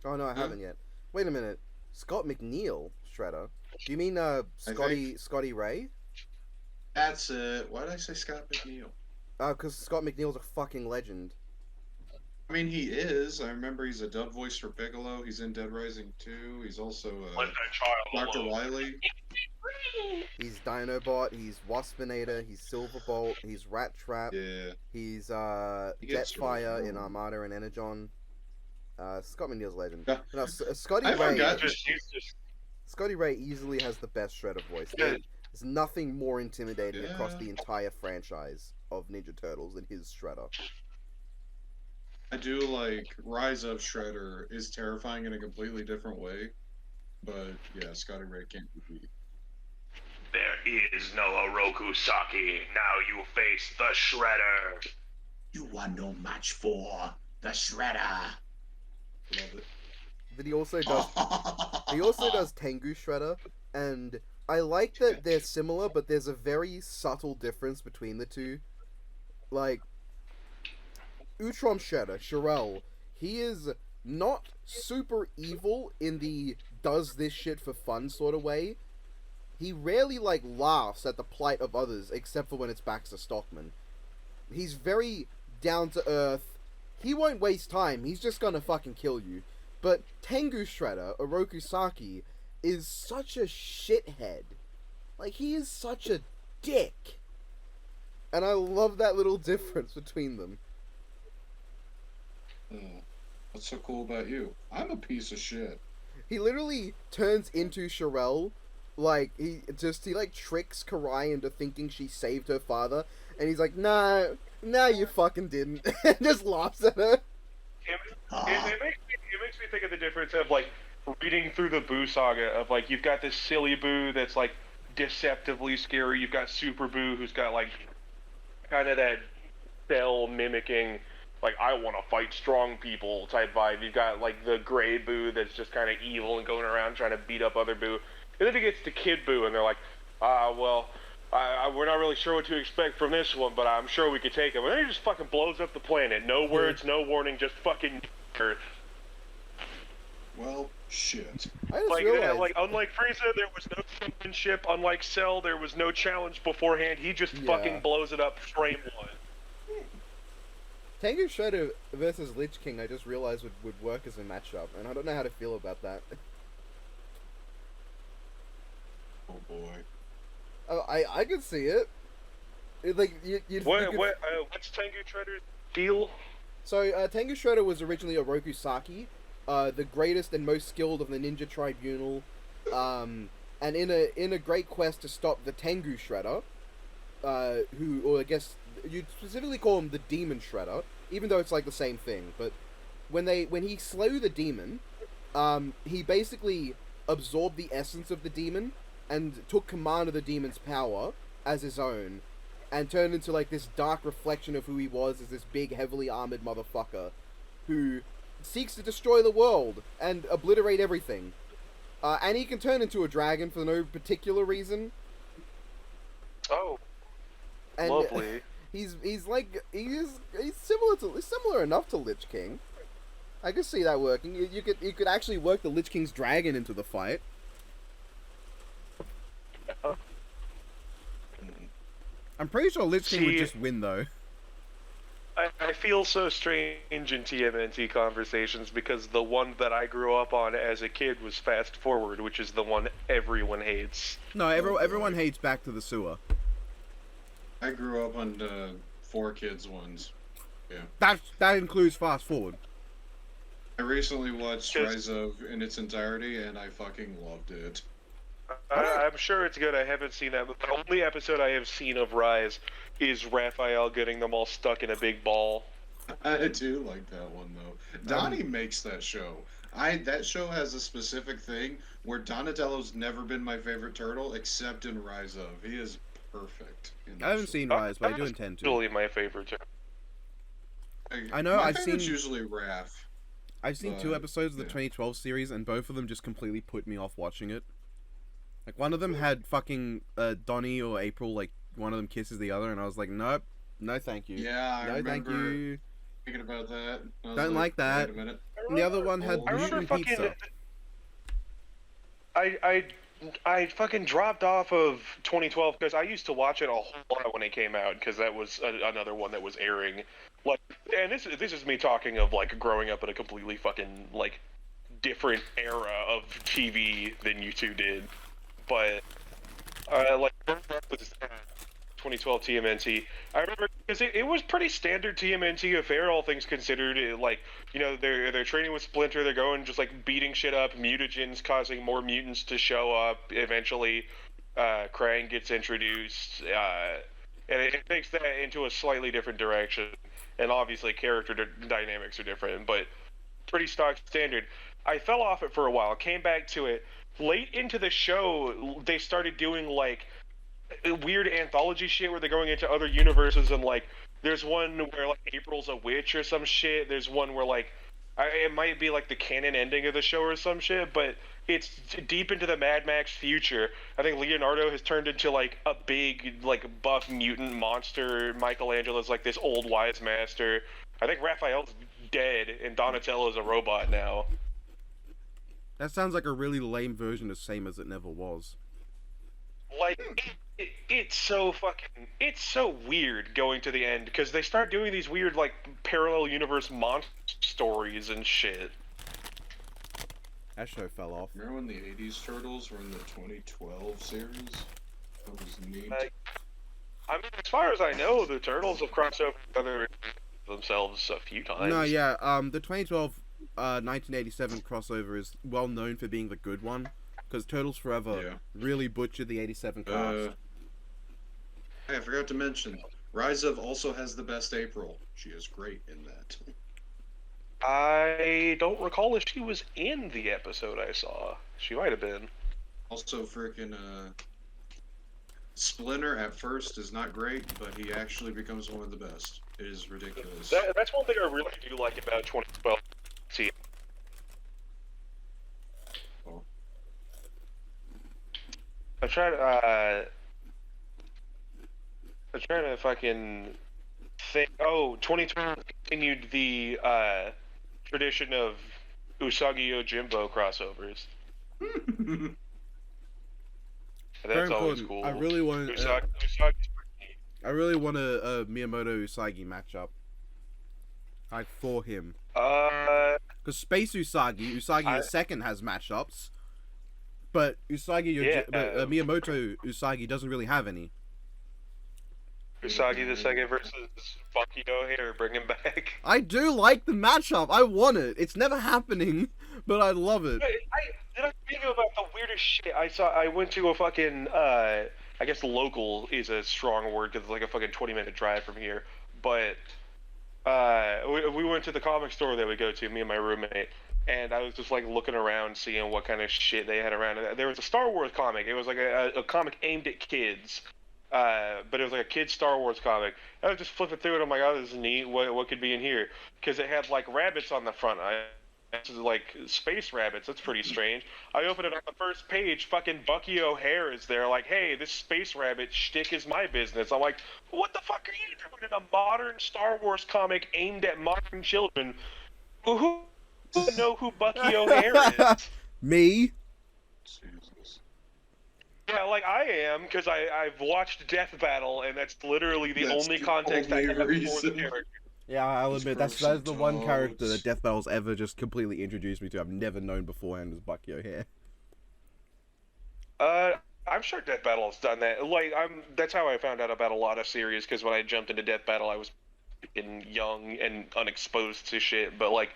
Oh no, I Huh? haven't yet. Wait a minute, Scott McNeil, Shredder. Do you mean Scotty Ray? That's it. Why did I say Scott McNeil? Because Scott McNeil's a fucking legend. I mean, he is. I remember he's a dub voice for Piccolo. He's in Dead Rising 2. He's also Dr. Wily. He's Dinobot. He's Waspinator. He's Silverbolt. He's Rat Trap. Yeah. He's He gets Jetfire really in cool. Armada and Energon. Scott McNeil's legend. Yeah. No, Scotty I Ray. forgot. Scotty Ray easily has the best Shredder voice. Yeah. There's nothing more intimidating across Yeah. the entire franchise of Ninja Turtles than his Shredder. I do like Rise of Shredder is terrifying in a completely different way. But yeah, Scotty Ray can't be beat. There is no Oroku Saki. Now you face the Shredder. You are no match for the Shredder. Love it. But he also does Tengu Shredder, and I like that they're similar, but there's a very subtle difference between the two. Like Utrom Shredder, Sharel, he is not super evil in the does this shit for fun sort of way. He rarely laughs at the plight of others, except for when it's Baxter Stockman. He's very down to earth. He won't waste time. He's just gonna fucking kill you. But Tengu Shredder, Oroku Saki, is such a shithead. He is such a dick. And I love that little difference between them. Oh, what's so cool about you? I'm a piece of shit. He literally turns into Sharel. He tricks Karai into thinking she saved her father. And he's like, nah, you fucking didn't. And just laughs at her. It makes me think of the difference of reading through the Boo saga of you've got this silly Boo that's deceptively scary. You've got Super Boo who's got kind of that Bell mimicking I want to fight strong people type vibe. You've got the Gray Boo that's just kind of evil and going around trying to beat up other Boo. And then it gets to Kid Boo and they're we're not really sure what to expect from this one, but I'm sure we could take him. And then he just fucking blows up the planet. No words, no warning, just fucking Earth. Well, shit. I just realized... unlike Frieza, there was no championship. Unlike Cell, there was no challenge beforehand. He just fucking blows it up frame one. Tengu Shredder versus Lich King, I just realized would work as a matchup, and I don't know how to feel about that. Oh boy. Oh, I could see it. You'd What's Tengu Shredder's deal? So, Tengu Shredder was originally a Rokusaki, the greatest and most skilled of the Ninja Tribunal, and in a great quest to stop the Tengu Shredder, or I guess you'd specifically call him the Demon Shredder, even though it's like the same thing. But when he slew the demon, he basically absorbed the essence of the demon and took command of the demon's power as his own, and turned into like this dark reflection of who he was as this big, heavily armored motherfucker who seeks to destroy the world and obliterate everything. And he can turn into a dragon for no particular reason. Oh, And lovely. He's similar enough to Lich King. I could see that working. You could actually work the Lich King's dragon into the fight. I'm pretty sure Lich King would just win though. I feel so strange in TMNT conversations because the one that I grew up on as a kid was Fast Forward, which is the one everyone hates. No, everyone hates Back to the Sewer. I grew up on the 4Kids ones. Yeah. That includes Fast Forward. I recently watched Rise of in its entirety, and I fucking loved it. I'm sure it's good. I haven't seen that. But the only episode I have seen of Rise is Raphael getting them all stuck in a big ball. I do like that one though. Donnie makes that show. That show has a specific thing where Donatello's never been my favorite turtle except in Rise of. He is perfect. In that I haven't show. seen Rise, but I do intend to. Totally my favorite. I know. My I've favorite's seen usually Raph. I've seen 2 episodes of the yeah. 2012 series, and both of them just completely put me off watching it. Like, one of them had fucking Donnie or April, like, one of them kisses the other, and I was like, nope, no thank you. Yeah, I no remember thank you. thinking about that. I was Don't like that. Wait a minute. And the other one had I remember mutant pizza. I fucking dropped off of 2012 because I used to watch it a whole lot when it came out because that was another one that was airing. Like, and this is me talking of like growing up in a completely fucking like different era of TV than you two did. But like 2012 TMNT, I remember because it was pretty standard TMNT affair, all things considered. Like, you know, they're training with Splinter, they're going just like beating shit up, mutagens causing more mutants to show up. Eventually, Krang gets introduced, and it takes that into a slightly different direction. And obviously, character dynamics are different, but pretty stock standard. I fell off it for a while, came back to it. Late into the show, they started doing like weird anthology shit where they're going into other universes, and like there's one where like April's a witch or some shit. There's one where like it might be like the canon ending of the show or some shit, but it's deep into the Mad Max future. I think Leonardo has turned into like a big like buff mutant monster. Michelangelo's like this old wise master. I think Raphael's dead and Donatello's a robot now. That sounds like a really lame version of Same as It Never Was. Like, it's so weird going to the end, because they start doing these weird, like, parallel universe monster stories and shit. That show fell off. Remember when the 80s Turtles were in the 2012 series? That was neat. I mean, as far as I know, the Turtles have crossed over together themselves a few times. No, yeah, the 2012 1987 crossover is well known for being the good one, because Turtles Forever really butchered the 87 cast. Hey, I forgot to mention, Rise of also has the best April. She is great in that. I don't recall if she was in the episode I saw. She might have been. Also, freaking Splinter at first is not great, but he actually becomes one of the best. It is ridiculous. That's one thing I really do like about 2012. See, Oh. I'm trying to fucking think. Oh, 2012 continued the tradition of Usagi Yojimbo crossovers. That's always cool. I really want Usagi's I really want a Miyamoto Usagi matchup. Like, for him. Because Space Usagi the second has matchups, but Miyamoto Usagi doesn't really have any. Usagi the Second versus Bucky O'Hare, bring him back. I do like the matchup. I want it. It's never happening, but I love it. Did I think about the weirdest shit? I went to a fucking, I guess local is a strong word because it's like a fucking 20-minute drive from here. But, we went to the comic store that we go to, me and my roommate. And I was just like looking around, seeing what kind of shit they had around. There was a Star Wars comic. It was like a comic aimed at kids. But it was like a kid's Star Wars comic. I was just flipping through it. I'm like, oh, this is neat. What could be in here? Because it had like rabbits on the front. This is like space rabbits. That's pretty strange. I opened it on the first page. Fucking Bucky O'Hare is there. Like, hey, this space rabbit shtick is my business. I'm like, what the fuck are you doing in a modern Star Wars comic aimed at modern children? Who doesn't know who Bucky O'Hare is? Me? Jesus. Yeah, like I am, because I've watched Death Battle, and that's literally the That's only the context I only have for the reason. character. Yeah, I'll These admit that's gross the one dogs. character that Death Battle's ever just completely introduced me to. I've never known beforehand as Bucky O'Hare. I'm sure Death Battle's done that. Like, that's how I found out about a lot of series, because when I jumped into Death Battle, I was young and unexposed to shit, but like,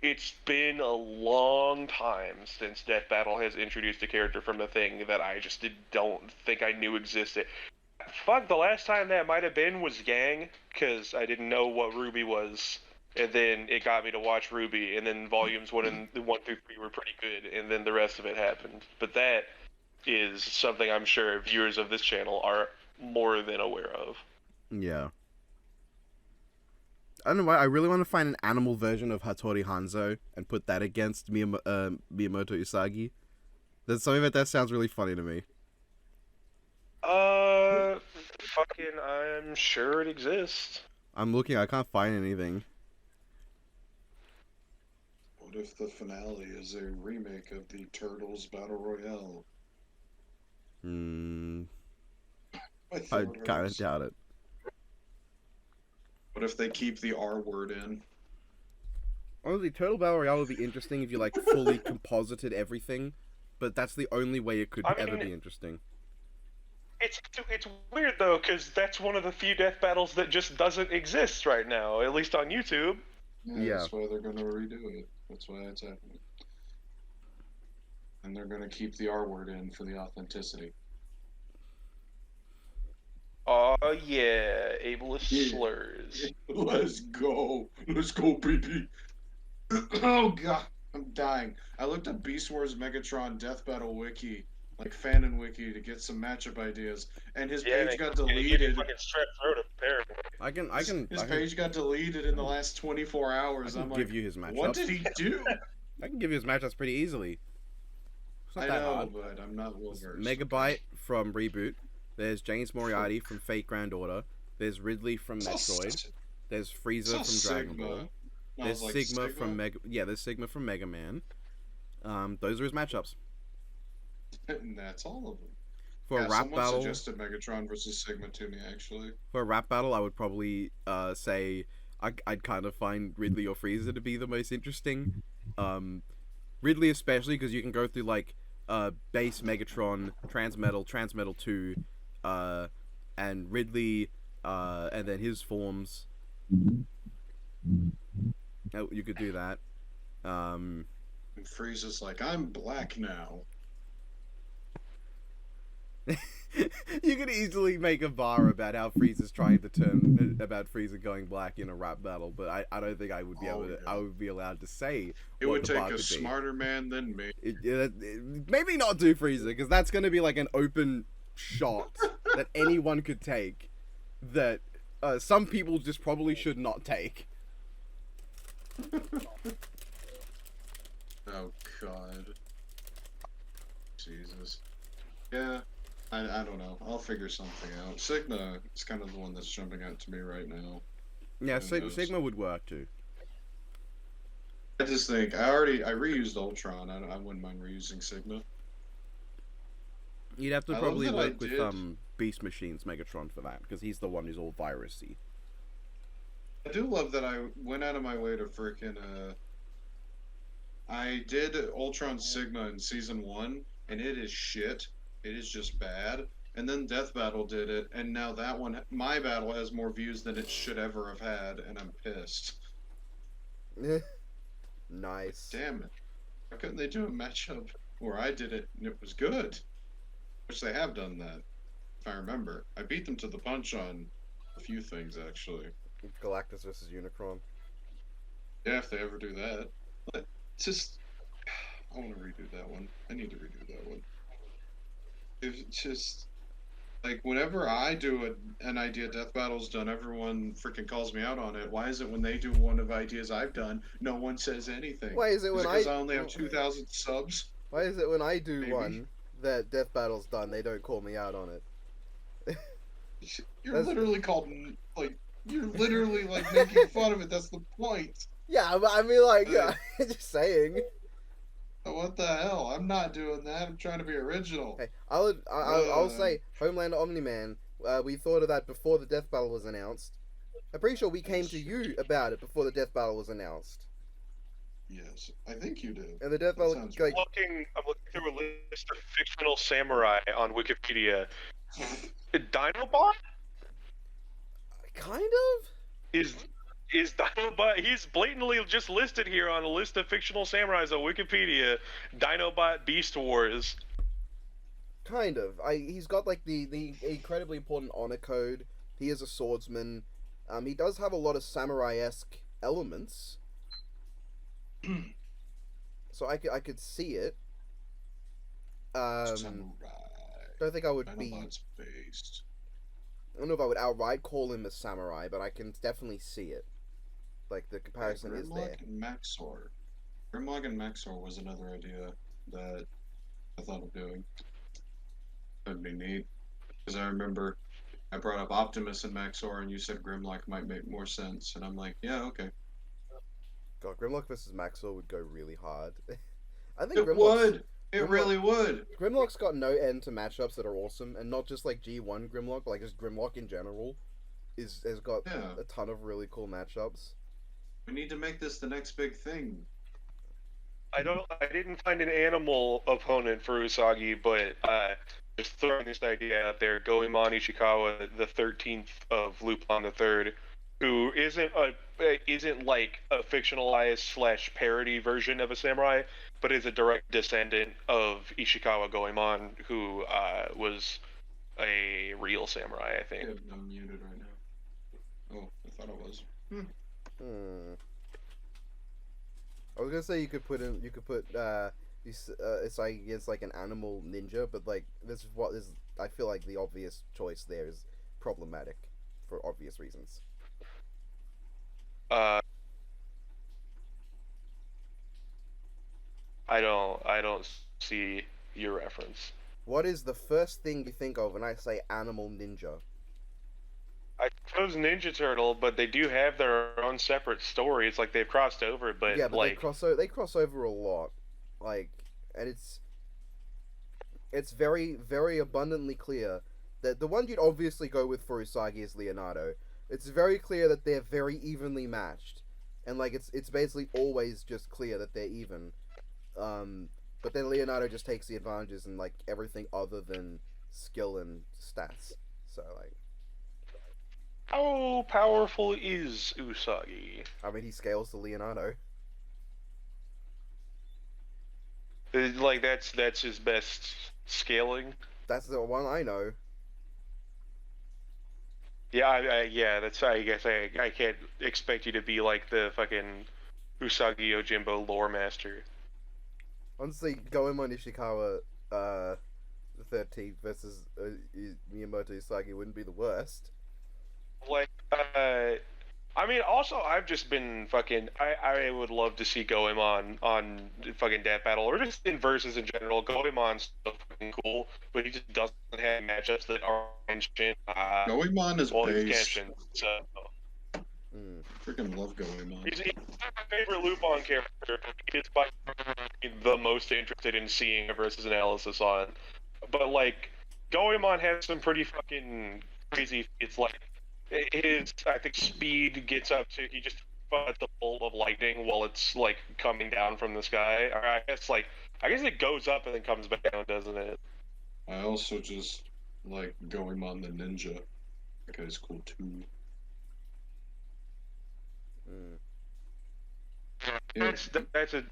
it's been a long time since Death Battle has introduced a character from the thing that I just don't think I knew existed. Fuck, the last time that might have been was Gang, because I didn't know what Ruby was, and then it got me to watch Ruby, and then volumes 1 through 3 were pretty good, and then the rest of it happened. But that is something I'm sure viewers of this channel are more than aware of. Yeah. I don't know why. I really want to find an animal version of Hattori Hanzo and put that against Miyamoto Usagi. That's something that sounds really funny to me. Fucking, I'm sure it exists. I'm looking. I can't find anything. What if the finale is a remake of the Turtles Battle Royale? I I thought kind of was- doubt it. What if they keep the R word in? Honestly, Turtle Battle Royale would be interesting if you like fully composited everything, but that's the only way it could I ever mean, be interesting. It's weird though, because that's one of the few death battles that just doesn't exist right now, at least on YouTube. Yeah. That's why they're gonna redo it. That's why it's happening. And they're gonna keep the R word in for the authenticity. Oh yeah, ableist Yeah. slurs. Let's go. Let's go, baby. Oh god, I'm dying. I looked up Beast Wars Megatron Death Battle Wiki, like Fanon Wiki, to get some matchup ideas, and his page got deleted. Fucking strep throat, apparently. His page got deleted in the last 24 hours. I I'm can like, give you his matchup. what did he do? I can give you his matchups pretty easily. It's not I that know, hard. but I'm not well versed. Megabyte from Reboot. There's James Moriarty from Fate Grand Order. There's Ridley from Metroid. There's Frieza from Dragon Ball. There's Sigma from there's Sigma from Mega Man. Those are his matchups. And that's all of them. For a rap someone battle, suggested Megatron versus Sigma to me, actually. for a rap battle, I would probably say I'd kind of find Ridley or Frieza to be the most interesting. Ridley especially because you can go through like base Megatron, Transmetal 2, and Ridley, and then his forms. Oh, you could do that. And Frieza's like, I'm black now. You could easily make a bar about how Frieza's trying to turn about Frieza going black in a rap battle, but I don't think I would be able to. I would be allowed to say It what would the take bar a could be. smarter man than me. Maybe not do Frieza because that's going to be like an open shot that anyone could take. That some people just probably should not take. Oh god. Jesus. Yeah, I don't know. I'll figure something out. Sigma is kind of the one that's jumping out to me right now. Yeah, Who knows? Sigma would work too. I just think I reused Ultron. I wouldn't mind reusing Sigma. You'd have to I love probably that I work with did- Beast Machine's Megatron for that because he's the one who's all virusy. I do love that I went out of my way to freaking I did Ultron Sigma in season 1, and it is shit. It is just bad. and then Death Battle did it, and now that one, my battle has more views than it should ever have had, and I'm pissed. Nice. Damn it. Why couldn't they do a matchup where I did it and it was good? Which they have done that, if I remember. I beat them to the punch on a few things, actually. Galactus versus Unicron. Yeah, if they ever do that. But just, I want to redo that one. I need to redo that one. It's just, like, whenever I do an idea Death Battle's done, everyone freaking calls me out on it. Why is it when they do one of ideas I've done, no one says anything? Why is it when because I only have 2,000 subs? Why is it when I do Maybe. one that Death Battle's done, they don't call me out on it? You're literally called, like, you're literally, like, making fun of it. That's the point. Yeah, but I mean, like, Hey. just saying. What the hell? I'm not doing that. I'm trying to be original. Hey, I'll say, Homeland Omni-Man, we thought of that before the Death Battle was announced. I'm pretty sure we came to you about it before the Death Battle was announced. Yes, I think you did. And the Death That Battle, sounds like, I'm looking through a list of fictional samurai on Wikipedia. Dinobot kind of? is Dinobot. He's blatantly just listed here on a list of fictional samurais on Wikipedia. Dinobot Beast Wars. Kind of. He's got, like, the incredibly important honor code. He is a swordsman. He does have a lot of samurai-esque elements. So I could see it. Samurai. Don't think I would be... Dinobot's based. I don't know if I would outright call him a samurai, but I can definitely see it. Like, the comparison is there. Grimlock and Maxor. Grimlock and Maxor was another idea that I thought of doing. That'd be neat. Because I remember I brought up Optimus and Maxor, and you said Grimlock might make more sense, and I'm like, yeah, okay. God, Grimlock versus Maxwell would go really hard. I think It would! It really would! Grimlock's got no end to matchups that are awesome, and not just like G1 Grimlock, but like just Grimlock in general has got Yeah. a ton of really cool matchups. We need to make this the next big thing. I didn't find an animal opponent for Usagi, but just throwing this idea out there, Goemon Ishikawa, the 13th of Lupin the Third, who isn't like a fictionalized / parody version of a samurai, but is a direct descendant of Ishikawa Goemon, who was a real samurai, I think. I'm muted right now. Oh, I thought it was. I was gonna say you could put it's like an animal ninja, but like this is I feel like the obvious choice there is problematic for obvious reasons. I don't see your reference. What is the first thing you think of when I say animal ninja? I chose Ninja Turtle, but they do have their own separate stories. Like they've crossed over, but Yeah, but like they cross over a lot, like, and it's very, very abundantly clear that the one you'd obviously go with for Usagi is Leonardo. It's very clear that they're very evenly matched, and like it's basically always just clear that they're even. But then Leonardo just takes the advantages in like everything other than skill and stats. So like, how powerful is Usagi? I mean, he scales to Leonardo. Like that's his best scaling. That's the one I know. Yeah, yeah. That's I guess I can't expect you to be like the fucking Usagi Yojimbo lore master. Honestly, Goemon Ishikawa, the 13th versus Miyamoto Usagi wouldn't be the worst. Like, I mean, also, I've just been fucking. I would love to see Goemon on fucking Death Battle, or just in versus in general. Goemon's so fucking cool, but he just doesn't have matchups that are Genshin. Goemon is Well, he's based. Genshin, so. Freaking love Goemon. He's my favorite Lupin character. He's by far the most interested in seeing a versus analysis on. But, like, Goemon has some pretty fucking crazy feats. Like, his, I think, speed gets up to, he just fights a bolt of lightning while it's, like, coming down from the sky. Or I guess it goes up and then comes back down, doesn't it? I also just like Goemon the Ninja. That guy's cool too. Mm. Yeah, That's a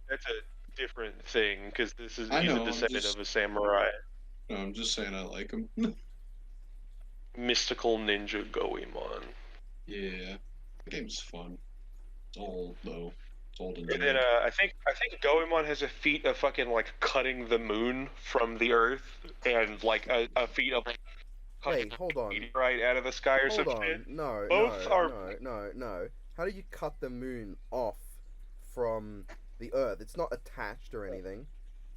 different thing because this is I he's know, a I'm descendant just- of a samurai. no, I'm just saying I like him. Mystical ninja Goemon. Yeah, the game's fun. It's old though. It's old and And dead. then I think Goemon has a feat of fucking like cutting the moon from the earth, and like a feat of like cutting Wait, hold on. a meteorite out of the sky or Hold some on. shit. No, Both no, are- no. How do you cut the moon off from the Earth? It's not attached or anything.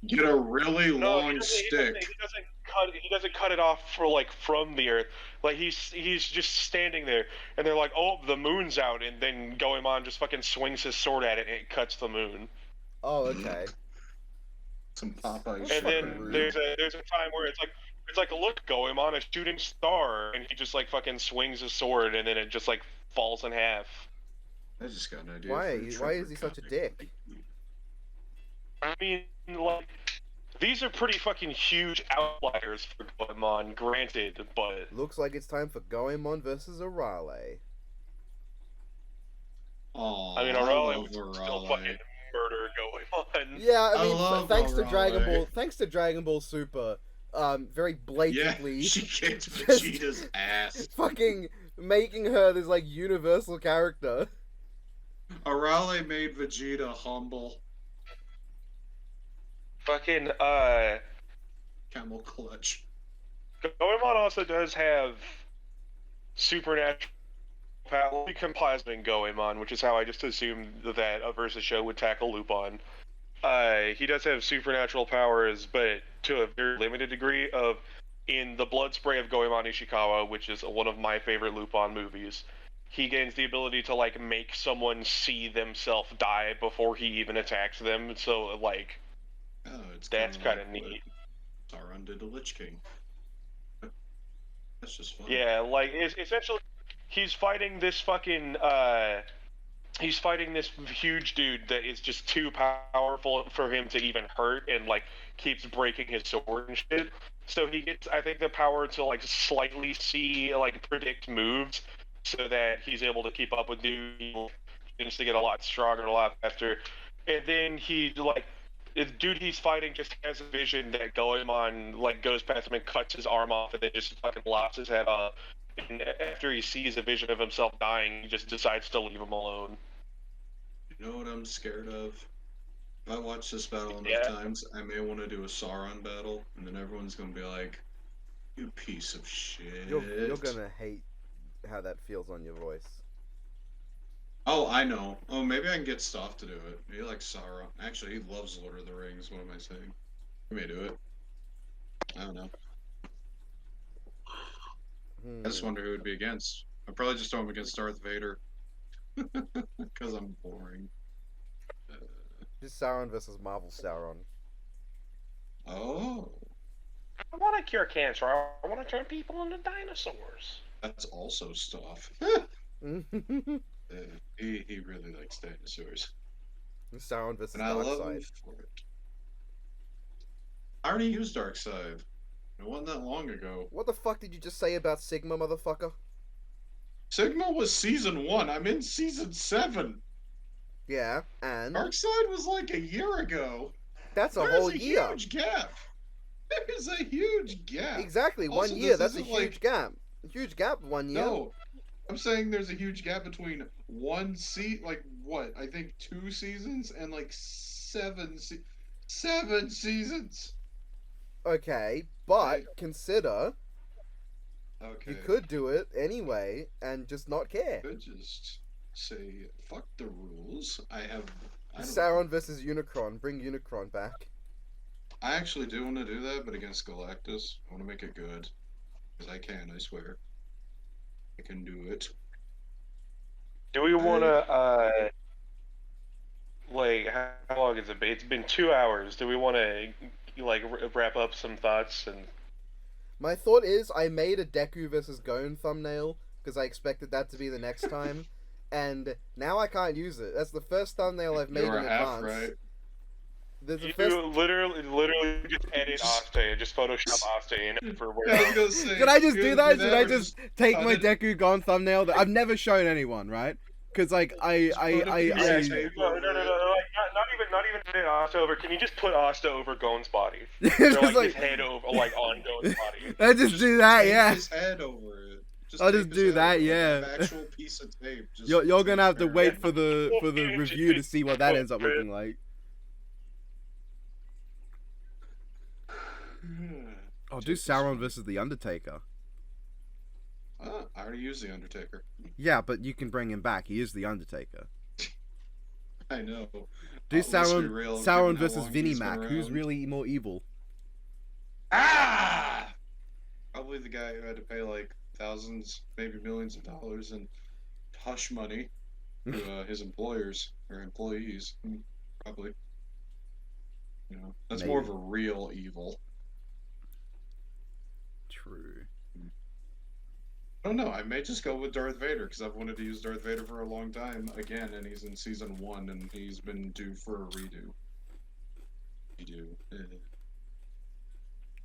Get a really No, long stick. He doesn't cut it off for like from the earth. Like he's just standing there, and they're like, "Oh, the moon's out," and then Goemon just fucking swings his sword at it, and it cuts the moon. Oh, okay. Some Popeye That's And shit. then fucking rude. there's a time where it's like look, Goemon, a shooting star, and he just like fucking swings his sword, and then it just like falls in half. I just got an idea. Why? for a Why Trevor is he such a comic. dick? I mean, like, these are pretty fucking huge outliers for Goemon, granted, but Looks like it's time for Goemon versus Arale. Aw, I mean, love Arale would still Arale. fucking murder Goemon. Yeah, I I mean, love thanks to Arale. Dragon Ball, Super, very Yeah, blatantly she kicked just- Vegeta's ass. fucking making her this like universal character. Arale made Vegeta humble. Fucking, Camel clutch. Goemon also does have supernatural power. He complies in Goemon, which is how I just assumed that a versus show would tackle Lupin. He does have supernatural powers, but to a very limited degree. In the blood spray of Goemon Ishikawa, which is one of my favorite Lupin movies, he gains the ability to like make someone see themselves die before he even attacks them. So like Oh, it's that's kinda kind of like what neat. Sauron did to Lich King. That's just fun. Yeah, like essentially, he's fighting this fucking he's fighting this huge dude that is just too powerful for him to even hurt, and like keeps breaking his sword and shit. So he gets, I think, the power to like slightly see, like predict moves, so that he's able to keep up with new people. He tends to get a lot stronger, a lot faster, and then he like. The dude he's fighting just has a vision that Goemon like goes past him and cuts his arm off, and then just fucking lops his head off. And after he sees a vision of himself dying, he just decides to leave him alone. You know what I'm scared of? If I watch this battle enough Yeah. times, I may want to do a Sauron battle, and then everyone's gonna be like, "You piece of shit." You're gonna hate how that feels on your voice. Oh, I know. Oh, maybe I can get Stoff to do it. He likes Sauron. Actually, he loves Lord of the Rings. What am I saying? He may do it. I don't know. I just wonder who it'd be against. I'd probably just throw him against Darth Vader. Because I'm boring. Just Sauron versus Marvel Sauron. Oh, I want to cure cancer. I want to turn people into dinosaurs. that's also Stoff. He really likes dinosaurs. Sauron versus And I love him Darkseid. for it. I already used Darkseid. It wasn't that long ago. What the fuck did you just say about Sigma, motherfucker? Sigma was season 1. I'm in season 7. Yeah, and Darkseid was like a year ago. that's a There's whole a year. huge gap. There's a huge gap. Exactly, Also, 1 year. this That's a isn't huge like- gap. A huge gap, 1 year. No, I'm saying there's a huge gap between like what? I think 2 seasons and like 7 seasons. Okay, but Hey. consider Okay. you could do it anyway and just not care. Could just say fuck the rules. I don't Sauron versus Unicron. Bring Unicron back. I actually do want to do that, but against Galactus. I want to make it good. Because I can, I swear. I can do it. Do we want to, like, how long has it been? It's been 2 hours. Do we want to, like, wrap up some thoughts and... My thought is I made a Deku versus Gon thumbnail because I expected that to be the next time, and now I can't use it. That's the first thumbnail I've made You're in half advance. right. there's a You first. literally just edit Asta and just Photoshop Asta in for where. Yeah, I was gonna say, Should I just do that? Should I or just take cut my it- Deku Gon thumbnail that I've never shown anyone, right? Because like put a piece Yeah, of tape no, over no, no, it. no, like not even edit Asta over. Can you just put Asta over Gon's body? Just Or like, like- his head over, like on Gon's body. I just do that, tape yeah. his head over it. I'll tape just his do head that, over it, yeah. like an actual piece of tape. Just You're gonna have to wait transparent. for the review to see what that ends up looking like. Oh, do Sauron versus the Undertaker. I already used the Undertaker. Yeah, but you can bring him back. He is the Undertaker. I know. Do Let's be Sauron real, given Sauron how versus long Vinnie he's been Mac. Who's around. really more evil? Ah! Probably the guy who had to pay like thousands, maybe millions of dollars in hush money to his employers or employees. Probably. You know, that's more of a real evil. True. I don't know. I may just go with Darth Vader because I've wanted to use Darth Vader for a long time again, and he's in season 1, and he's been due for a redo.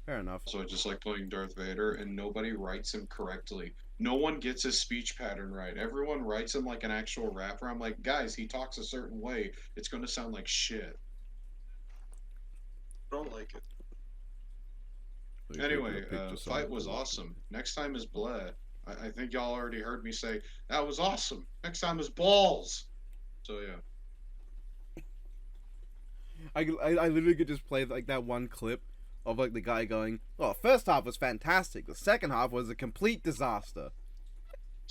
Fair enough. So I just like playing Darth Vader, and nobody writes him correctly. No one gets his speech pattern right. Everyone writes him like an actual rapper. I'm like, guys, he talks a certain way. It's going to sound like shit. I don't like it. Anyway, fight was awesome. Next time is bleh. I think y'all already heard me say, that was awesome. Next time is balls. So yeah. I literally could just play like that one clip of like the guy going, "Oh, first half was fantastic. The second half was a complete disaster."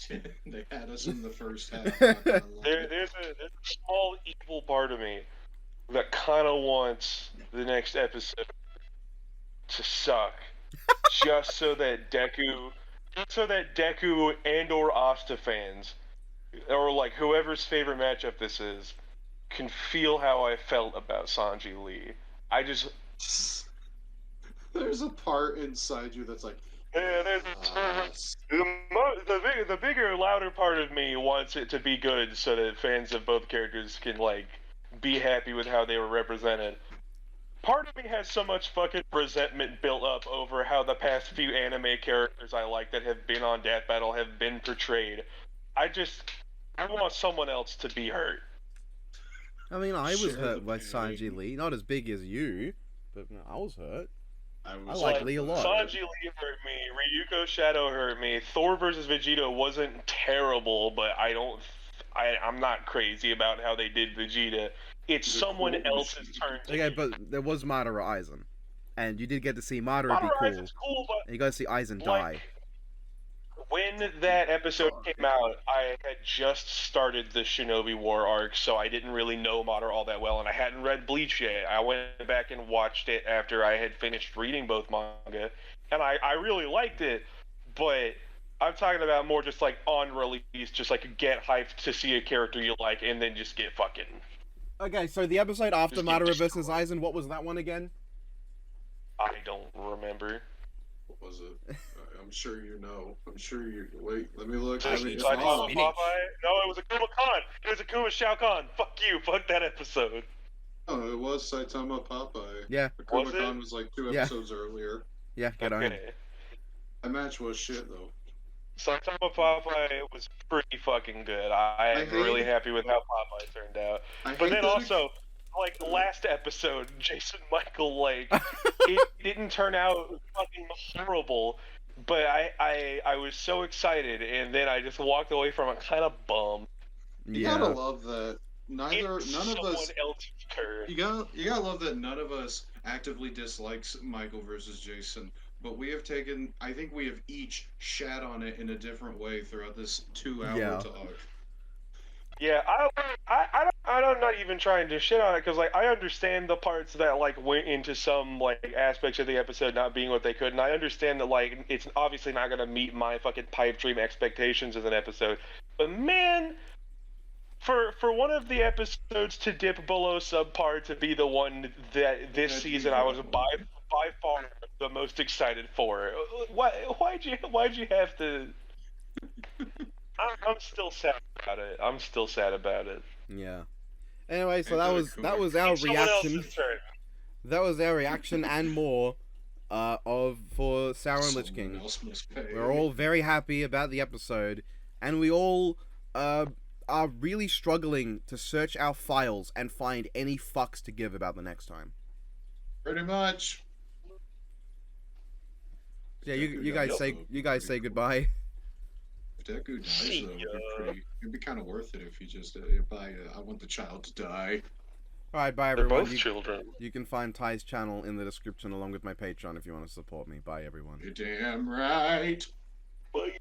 They had us in the first half. There's a small evil part of me that kind of wants the next episode to suck, just so that Deku and or Asta fans, or like whoever's favorite matchup this is, can feel how I felt about Sanji Lee. I just There's a part inside you that's like, yeah, the bigger, louder part of me wants it to be good, so that fans of both characters can like be happy with how they were represented. Part of me has so much fucking resentment built up over how the past few anime characters I like that have been on Death Battle have been portrayed. I want someone else to be hurt. I mean, I was Share hurt the by pain. Sanji Lee. Not as big as you, but I was hurt. I like Lee a lot. Sanji Lee hurt me. Ryuko Shadow hurt me. Thor vs. Vegeta wasn't terrible, but I'm not crazy about how they did Vegeta. It's The someone cool else's turn to Okay, be. but there was Madara Aizen, and you did get to see Madara be Madara cool. Aizen's cool, but And you got to see Aizen die. like, when that episode came out, I had just started the Shinobi War arc, so I didn't really know Madara all that well, and I hadn't read Bleach yet. I went back and watched it after I had finished reading both manga, and I really liked it, but I'm talking about more just like on release, just like get hyped to see a character you like, and then just get fucking... Okay, so the episode after Just get Madara destroyed. versus Aizen, what was that one again? I don't remember. What was it? I'm sure you know. I'm sure you. Wait, let me look. I Let me mean, just I Saitama finish. Popeye? No, it was Akuma Khan. It was Akuma Shao Kahn. Fuck you. Fuck that episode. Oh, it was Saitama Popeye. Yeah, Akuma Was it? Khan was like 2 Yeah. episodes earlier. yeah, get on him. Okay. That match was shit though. Saitama Popeye was pretty fucking good. I am hate- really happy with how Popeye turned out. I But hate then that also, like last episode, Jason Michael, like, it didn't turn out fucking horrible. But I was so excited, and then I just walked away from it kind of bummed. You Yeah. gotta love that. It's None of someone us. else's turn. You gotta love that none of us actively dislikes Michael versus Jason, but we have taken. I think we have each shat on it in a different way throughout this 2-hour Yeah. talk. Yeah, I'm not even trying to shit on it, because like I understand the parts that like went into some like aspects of the episode not being what they could, and I understand that like it's obviously not gonna meet my fucking pipe dream expectations as an episode. But man, for one of the episodes to dip below subpar to be the one that this That'd be season I was horrible. by far the most excited for. Why'd you have to? I'm still sad about it. Yeah. Anyway, so I that thought was Akuma- that was our Someone reaction. else's turn. that was our reaction and more for Sauron Lich Someone King. else must pay. We're all very happy about the episode, and we all are really struggling to search our files and find any fucks to give about the next time. Pretty much. Yeah, you guys say goodbye. If Deku dies, though, it'd be kind of worth it if he just I want the child to die. All right, bye They're everyone. both children. You can find Ty's channel in the description along with my Patreon if you want to support me. Bye everyone. You're damn right. Bye.